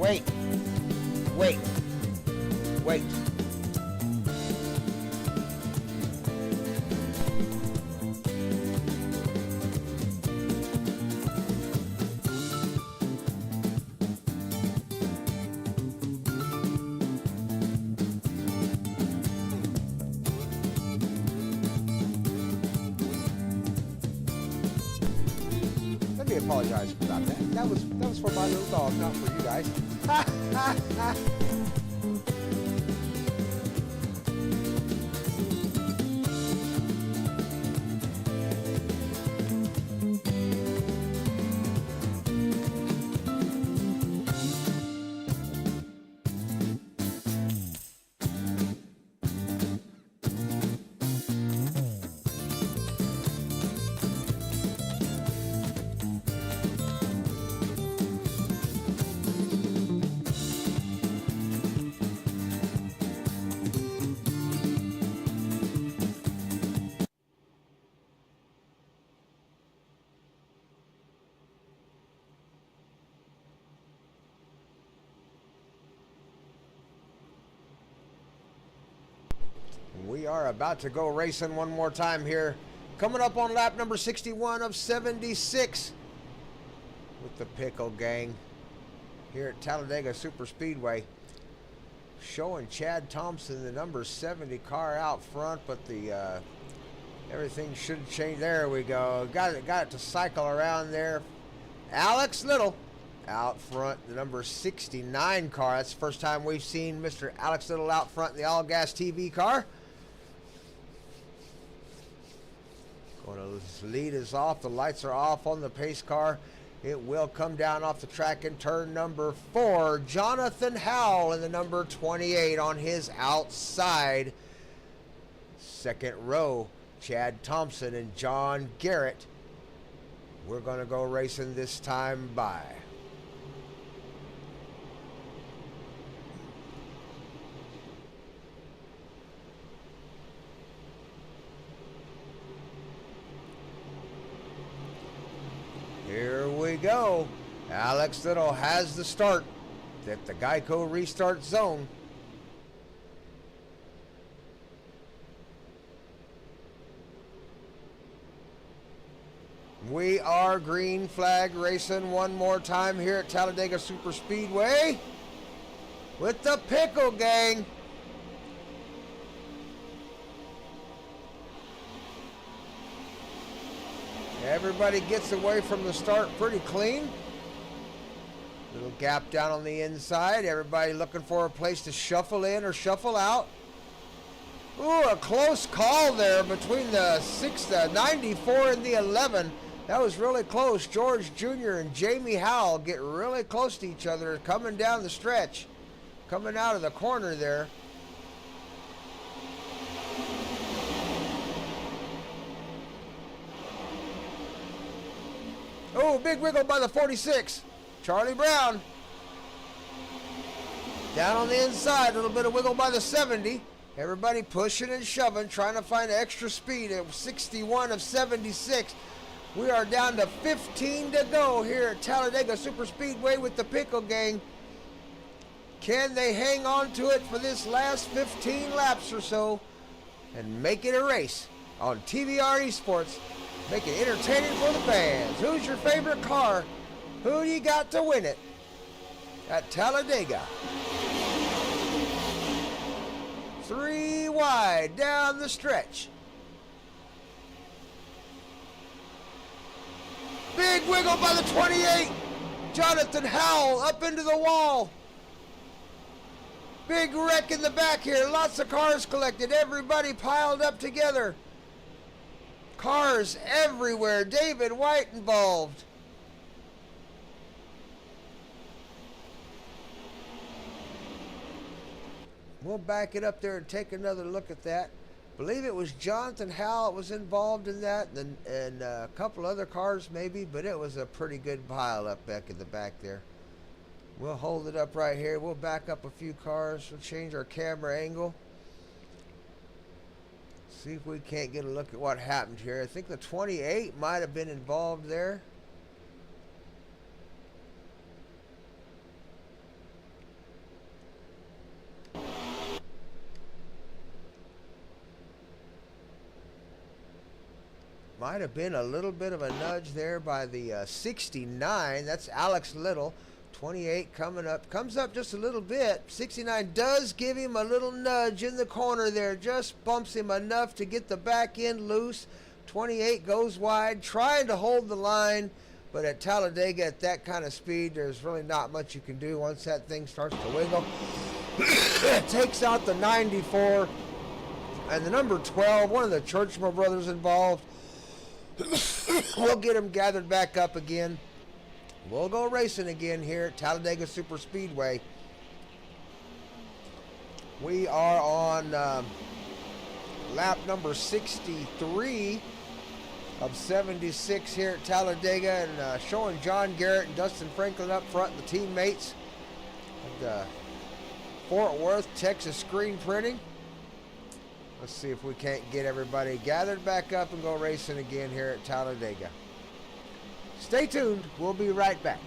Wait. Wait. Wait. Let me apologize about that. That was for my little dog, not for you guys. We are about to go racing one more time here. Coming up on lap number 61 of 76 with the Pickle gang here at Talladega Super Speedway. Showing Chad Thompson, the number 70 car out front, but the everything should change. There we go. Got it to cycle around there. Alex Little out front, the number 69 car. That's the first time we've seen Mr. Alex Little out front in the all-gas TV car. Going to lead us off. The lights are off on the pace car. It will come down off the track in turn number 4. Jonathan Howell in the number 28 on his outside. Second row, Chad Thompson and John Garrett. We're going to go racing this time by. Here we go. Alex Little has the start at the Geico restart zone. We are green flag racing one more time here at Talladega Super Speedway with the Pickle gang. Everybody gets away from the start pretty clean. Little gap down on the inside. Everybody looking for a place to shuffle in or shuffle out. Ooh, a close call there between the 94 and the 11. That was really close. George Jr. and Jamie Howell get really close to each other coming down the stretch. Coming out of the corner there. Oh, big wiggle by the 46. Charlie Brown. Down on the inside, a little bit of wiggle by the 70. Everybody pushing and shoving, trying to find extra speed at 61 of 76. We are down to 15 to go here at Talladega Super Speedway with the Pickle gang. Can they hang on to it for this last 15 laps or so and make it a race on TVR-Esports? Make it entertaining for the fans. Who's your favorite car? Who do you got to win it at Talladega? 3 wide down the stretch. Big wiggle by the 28. Jonathan Howell up into the wall. Big wreck in the back here. Lots of cars collected. Everybody piled up together. Cars everywhere. David White involved. We'll back it up there and take another look at that. Believe it was Jonathan Howell was involved in that, and a couple other cars maybe, but it was a pretty good pile up back in the back there. We'll hold it up right here. We'll back up a few cars. We'll change our camera angle. See if we can't get a look at what happened here. I think the 28 might have been involved there. Might have been a little bit of a nudge there by the 69. That's Alex Little. 28 coming up. Comes up just a little bit. 69 does give him a little nudge in the corner there. Just bumps him enough to get the back end loose. 28 goes wide, trying to hold the line. But at Talladega, at that kind of speed, there's really not much you can do once that thing starts to wiggle. It takes out the 94. And the number 12, one of the Churchman brothers involved, we'll get him gathered back up again. We'll go racing again here at Talladega Super Speedway. We are on lap number 63 of 76 here at Talladega, and showing John Garrett and Dustin Franklin up front, the teammates of the Fort Worth, Texas Screen Printing. Let's see if we can't get everybody gathered back up and go racing again here at Talladega. Stay tuned. We'll be right back.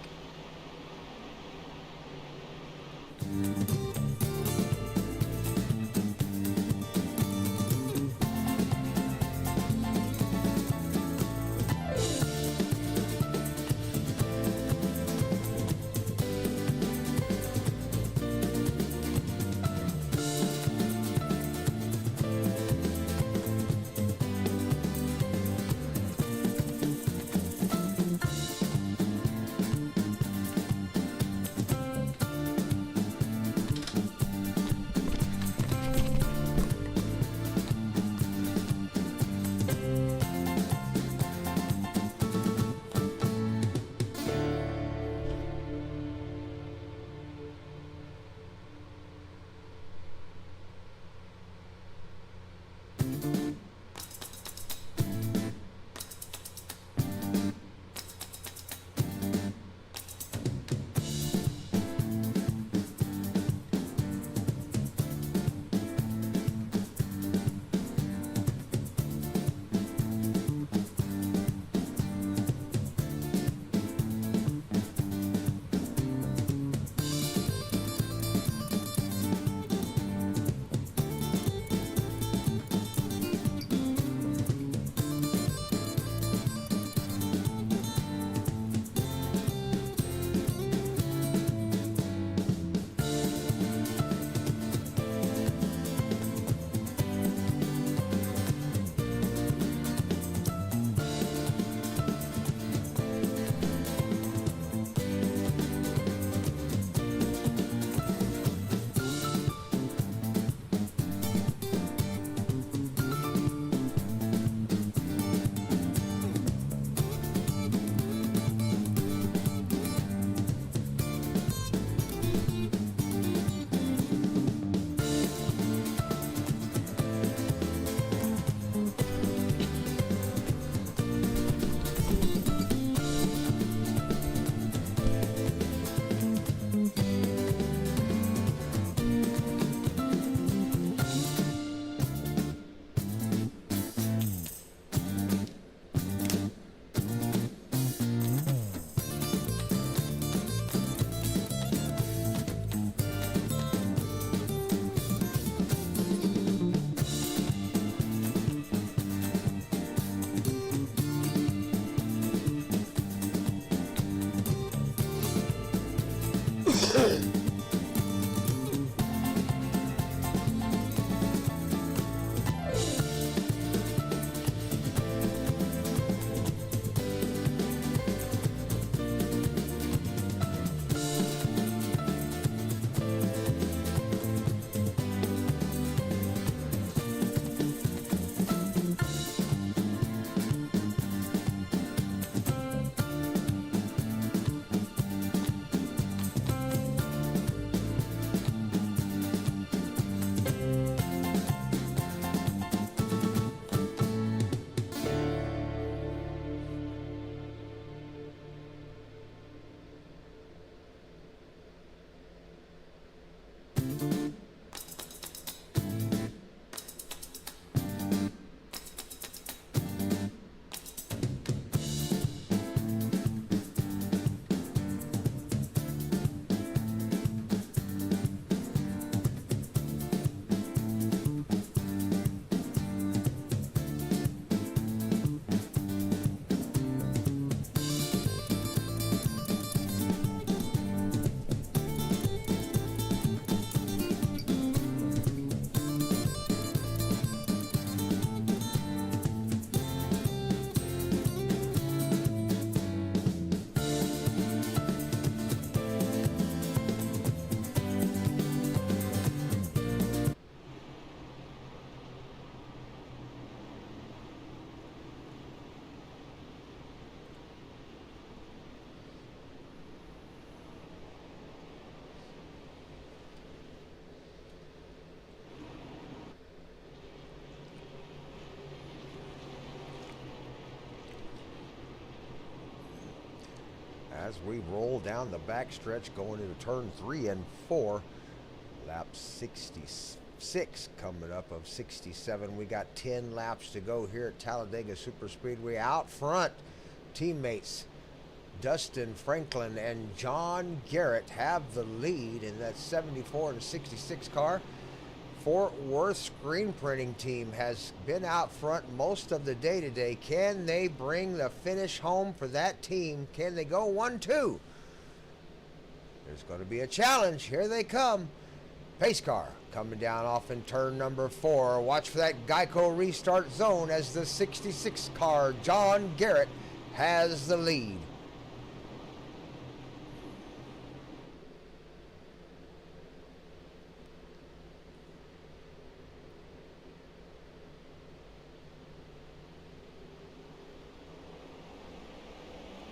as we roll down the backstretch going into turn 3 and 4. Lap 66 coming up of 67. We got 10 laps to go here at Talladega Superspeedway. Out front, teammates Dustin Franklin and John Garrett have the lead in that 74 and 66 car. Fort Worth screen printing team has been out front most of the day today. Can they bring the finish home for that team? Can they go 1-2? There's going to be a challenge. Here they come. Pace car coming down off in turn number 4. Watch for that Geico restart zone as the 66 car, John Garrett, has the lead.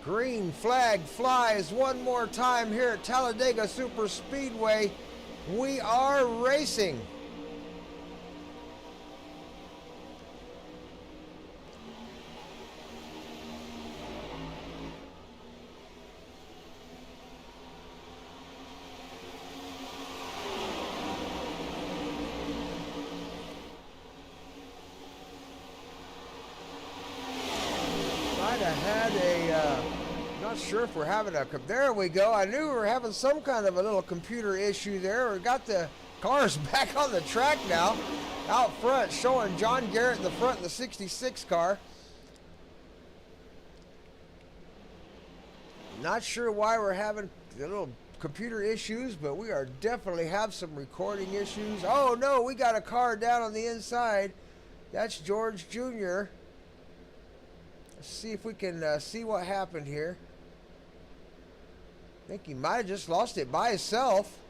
Green flag flies one more time here at Talladega Superspeedway. We are racing. Might have had not sure if we're having there we go. I knew we were having some kind of a little computer issue there. We got the cars back on the track now. Out front, showing John Garrett in the front of the 66 car. Not sure why we're having a little computer issues, but we are definitely have some recording issues. Oh no, we got a car down on the inside. That's George Jr. Let's see if we can see what happened here. I think he might have just lost it by himself.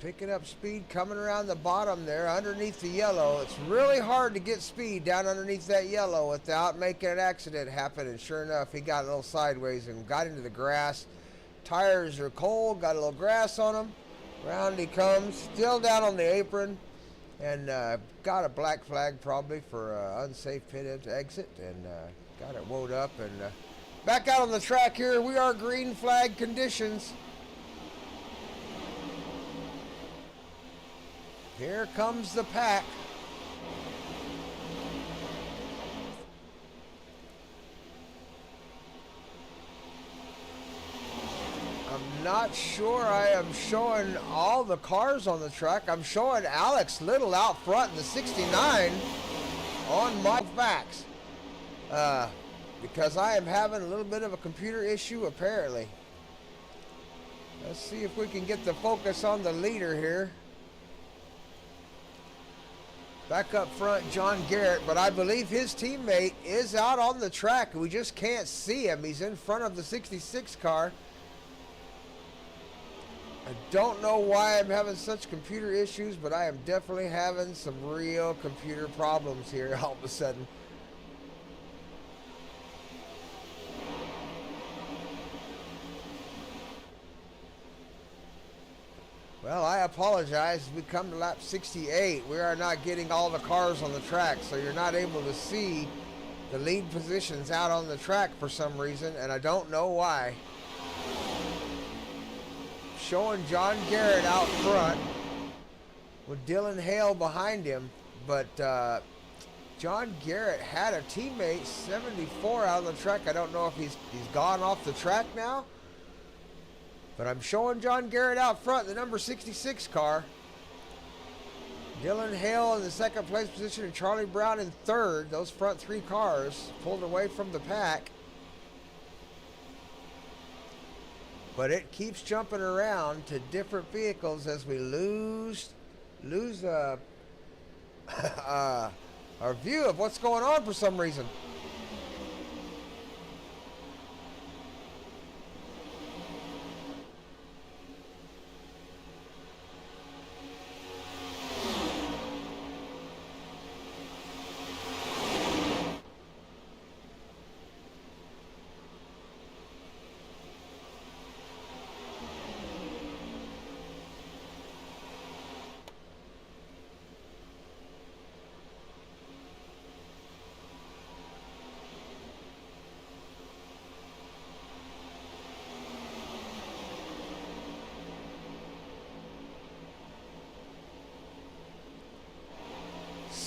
Picking up speed, coming around the bottom there, underneath the yellow. It's really hard to get speed down underneath that yellow without making an accident happen. And sure enough, he got a little sideways and got into the grass. Tires are cold, got a little grass on them. Round he comes, still down on the apron. And got a black flag probably for unsafe pit exit. And got it wound up and back out on the track here. We are green flag conditions. Here comes the pack. I'm not sure I am showing all the cars on the track. I'm showing Alex Little out front in the 69 on my facts. Because I am having a little bit of a computer issue apparently. Let's see if we can get the focus on the leader here. Back up front, John Garrett, but I believe his teammate is out on the track. We just can't see him. He's in front of the 66 car. I don't know why I'm having such computer issues, but I am definitely having some real computer problems here all of a sudden. Well, I apologize. We come to lap 68. We are not getting all the cars on the track, so you're not able to see the lead positions out on the track for some reason, and I don't know why. Showing John Garrett out front with Dylan Hale behind him, but John Garrett had a teammate 74 out on the track. I don't know if he's gone off the track now. But I'm showing John Garrett out front, the number 66 car. Dylan Hale in the second place position and Charlie Brown in third. Those front three cars pulled away from the pack. But it keeps jumping around to different vehicles as we lose our view of what's going on for some reason.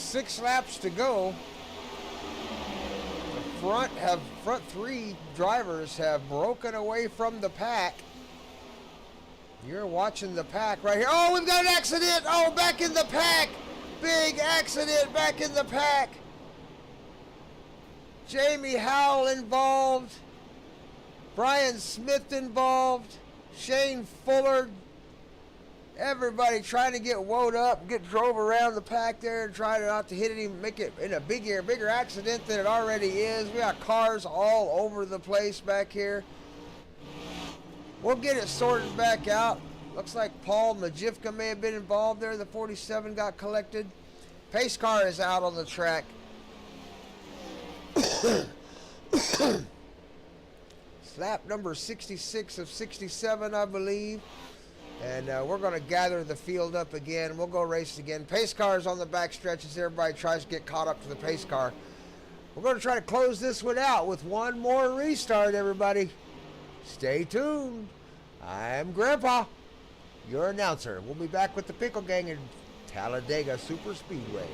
6 laps to go. The front 3 drivers have broken away from the pack. You're watching the pack right here. Oh, we've got an accident. Oh, back in the pack. Big accident back in the pack. Jamie Howell involved. Brian Smith involved. Shane Fuller. Everybody trying to get woed up, get drove around the pack there and trying not to hit it, make it in a bigger accident than it already is. We got cars all over the place back here. We'll get it sorted back out. Looks like Paul Majivka may have been involved there. The 47 got collected. Pace car is out on the track. Lap number 66 of 67, I believe. And we're going to gather the field up again. We'll go race again. Pace car is on the back stretch as everybody tries to get caught up to the pace car. We're going to try to close this one out with one more restart, everybody. Stay tuned. I'm Grandpa, your announcer. We'll be back with the Pickle Gang in Talladega Super Speedway.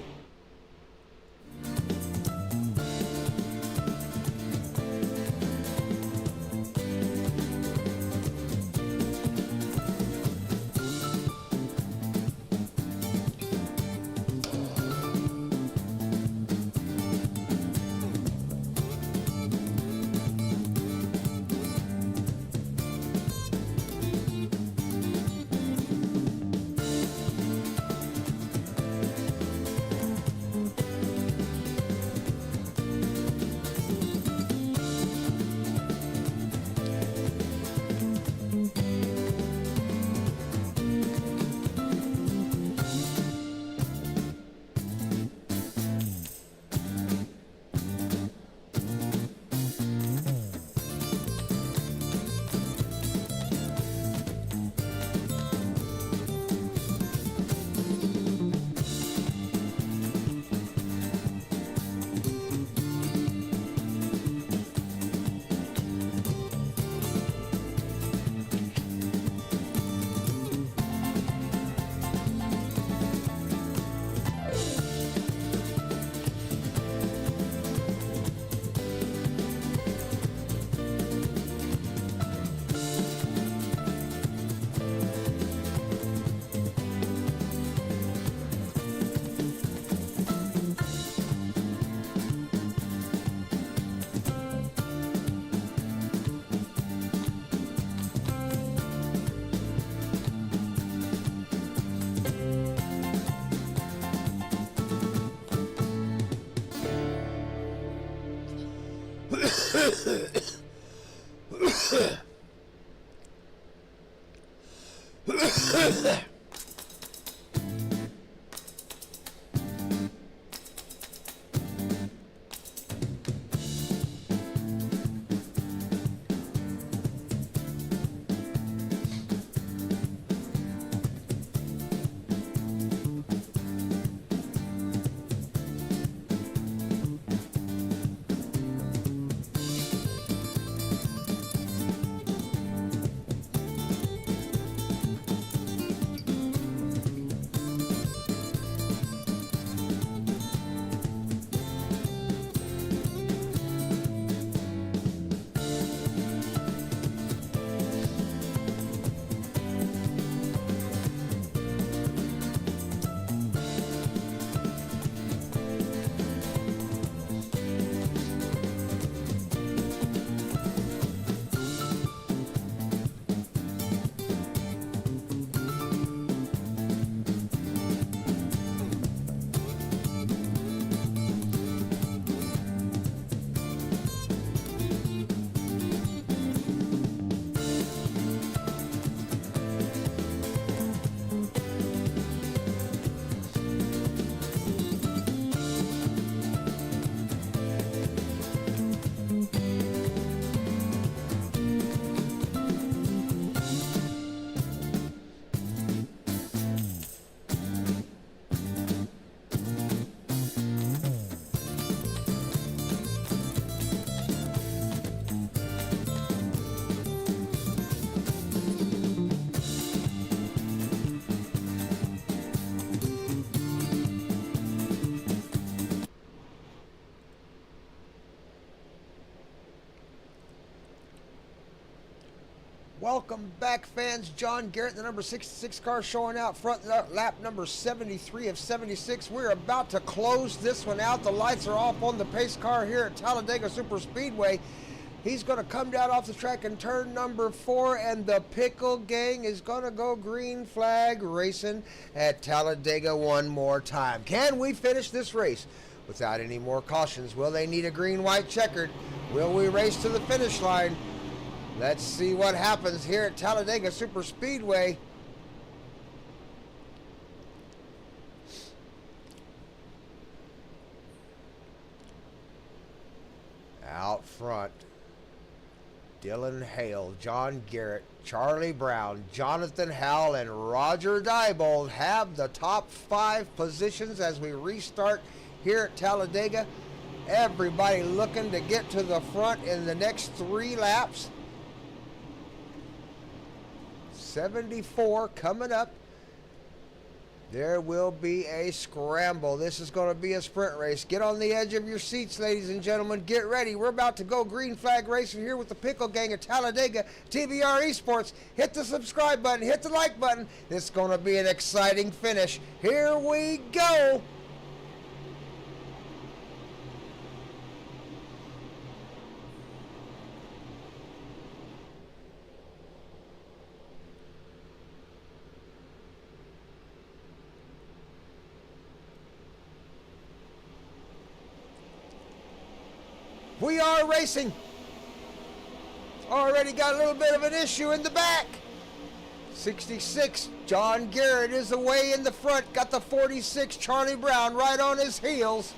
Welcome back, fans. John Garrett, the number 66 car, showing out front, lap number 73 of 76. We're about to close this one out. The lights are off on the pace car here at Talladega Super Speedway. He's going to come down off the track in turn number 4, and the Pickle gang is going to go green flag racing at Talladega one more time. Can we finish this race without any more cautions? Will they need a green-white checkered? Will we race to the finish line? Let's see what happens here at Talladega Super Speedway. Out front, Dylan Hale, John Garrett, Charlie Brown, Jonathan Howell, and Roger Diebold have the top 5 positions as we restart here at Talladega. Everybody looking to get to the front in the next 3 laps. 74 coming up. There will be a scramble. This is going to be a sprint race. Get on the edge of your seats, ladies and gentlemen. Get ready. We're about to go green flag racing here with the Pickle gang at Talladega TVR-Esports. Hit the subscribe button. Hit the like button. It's going to be an exciting finish. Here we go. We are racing. Already got a little bit of an issue in the back. 66, John Garrett is away in the front. Got the 46, Charlie Brown, right on his heels.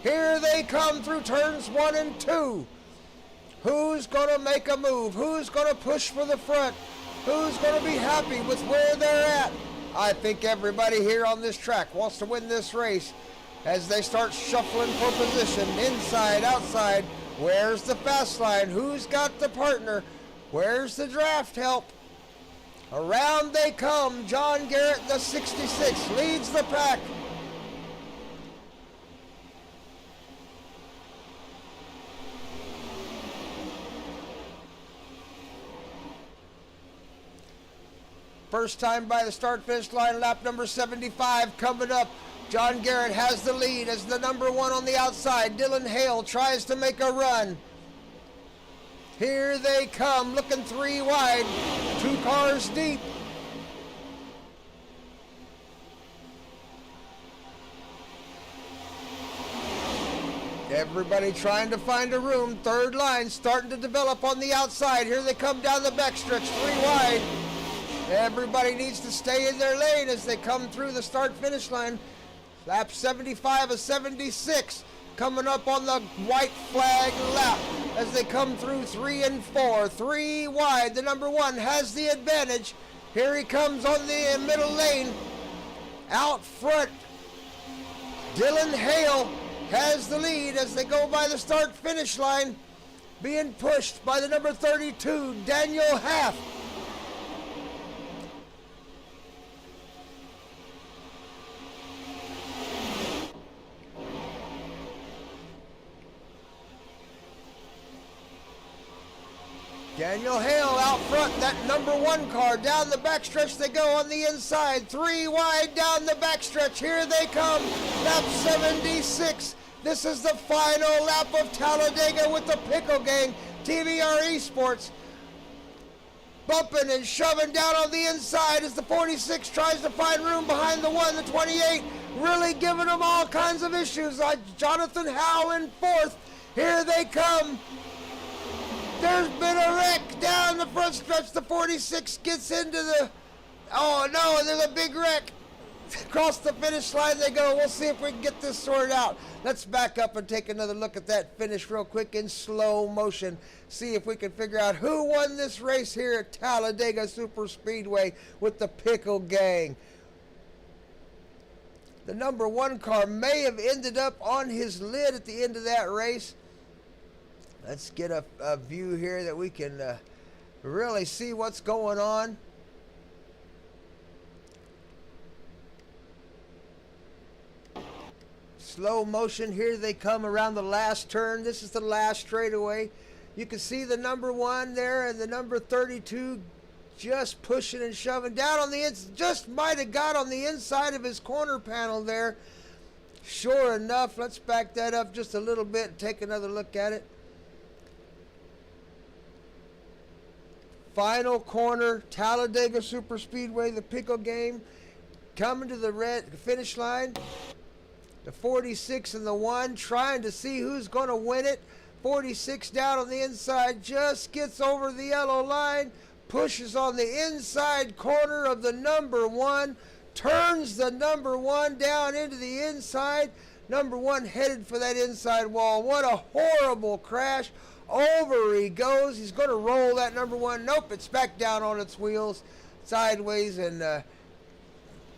Here they come through turns 1 and 2. Who's going to make a move? Who's going to push for the front? Who's going to be happy with where they're at? I think everybody here on this track wants to win this race as they start shuffling for position, inside, outside. Where's the fast line? Who's got the partner? Where's the draft help? Around they come. John Garrett, the 66, leads the pack. First time by the start-finish line, lap number 75 coming up. John Garrett has the lead as the number 1 on the outside. Dylan Hale tries to make a run. Here they come, looking 3 wide, 2 cars deep. Everybody trying to find a room. Third line starting to develop on the outside. Here they come down the backstretch, 3 wide. Everybody needs to stay in their lane as they come through the start-finish line. Lap 75 of 76 coming up on the white flag lap as they come through 3 and 4. 3 wide. The number 1 has the advantage. Here he comes on the middle lane. Out front, Dylan Hale has the lead as they go by the start-finish line. Being pushed by the number 32, Daniel Half. Daniel Hale out front, that number 1 car. Down the backstretch they go on the inside. 3 wide down the backstretch. Here they come. Lap 76. This is the final lap of Talladega with the Pickle gang. TVR-Esports bumping and shoving down on the inside as the 46 tries to find room behind the 1. The 28 really giving them all kinds of issues. Jonathan Howell in 4th. Here they come. There's been a wreck down the front stretch. The 46 gets into the... Oh, no, there's a big wreck. Across the finish line they go. We'll see if we can get this sorted out. Let's back up and take another look at that finish real quick in slow motion. See if we can figure out who won this race here at Talladega Super Speedway with the Pickle gang. The number 1 car may have ended up on his lid at the end of that race. Let's get a view here that we can really see what's going on. Slow motion, here they come around the last turn. This is the last straightaway. You can see the number 1 there and the number 32 just pushing and shoving down on the just might have got on the inside of his corner panel there. Sure enough, let's back that up just a little bit and take another look at it. Final corner, Talladega Superspeedway, the Pickle game, coming to the finish line. The 46 and the 1, trying to see who's going to win it. 46 down on the inside, just gets over the yellow line, pushes on the inside corner of the number 1, turns the number 1 down into the inside. Number 1 headed for that inside wall. What a horrible crash. Over he goes. He's going to roll that number 1. Nope, it's back down on its wheels, sideways, and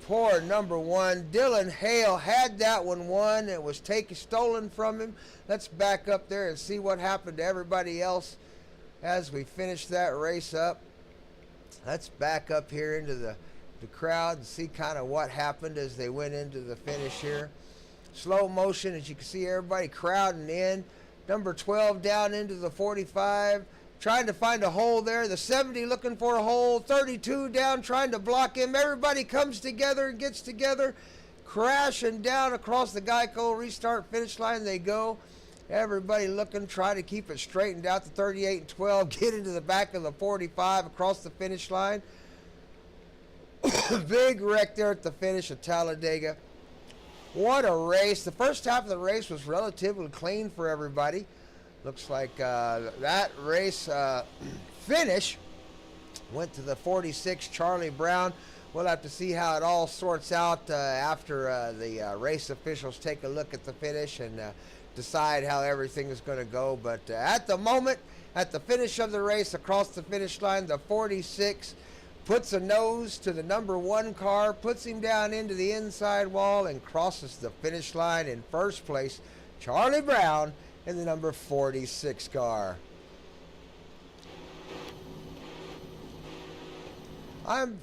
poor number 1. Dylan Hale had that one won. It was stolen from him. Let's back up there and see what happened to everybody else as we finish that race up. Let's back up here into the crowd and see kind of what happened as they went into the finish here. Slow motion, as you can see everybody crowding in. Number 12 down into the 45, trying to find a hole there. The 70 looking for a hole. 32 down, trying to block him. Everybody comes together and gets together, crashing down across the Geico restart finish line they go. Everybody looking, try to keep it straightened out. The 38 and 12 get into the back of the 45 across the finish line. Big wreck there at the finish of Talladega. What a race. The first half of the race was relatively clean for everybody. Looks like that race finish went to the 46, Charlie Brown. We'll have to see how it all sorts out after the race officials take a look at the finish and decide how everything is going to go. But at the moment, at the finish of the race, across the finish line, the 46 puts a nose to the number 1 car, puts him down into the inside wall, and crosses the finish line in first place. Charlie Brown in the number 46 car. I'm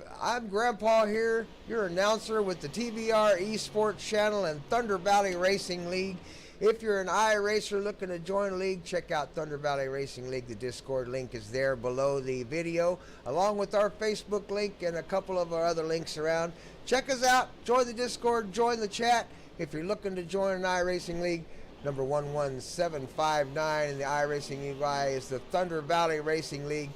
Grandpa here, your announcer with the TVR-Esports channel and Thunder Valley Racing League. If you're an iRacer looking to join a league, check out Thunder Valley Racing League. The Discord link is there below the video, along with our Facebook link and a couple of our other links around. Check us out. Join the Discord. Join the chat. If you're looking to join an iRacing League, number 11759 in the iRacing League is the Thunder Valley Racing League.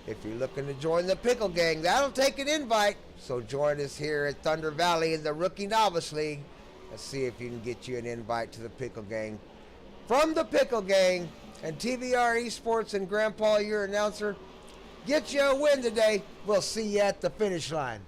If you're looking to join the Pickle Gang, that'll take an invite. So join us here at Thunder Valley in the Rookie Novice League. Let's see if you can get you an invite to the Pickle Gang. From the Pickle Gang and TVR-Esports and Grandpa, your announcer, get you a win today. We'll see you at the finish line.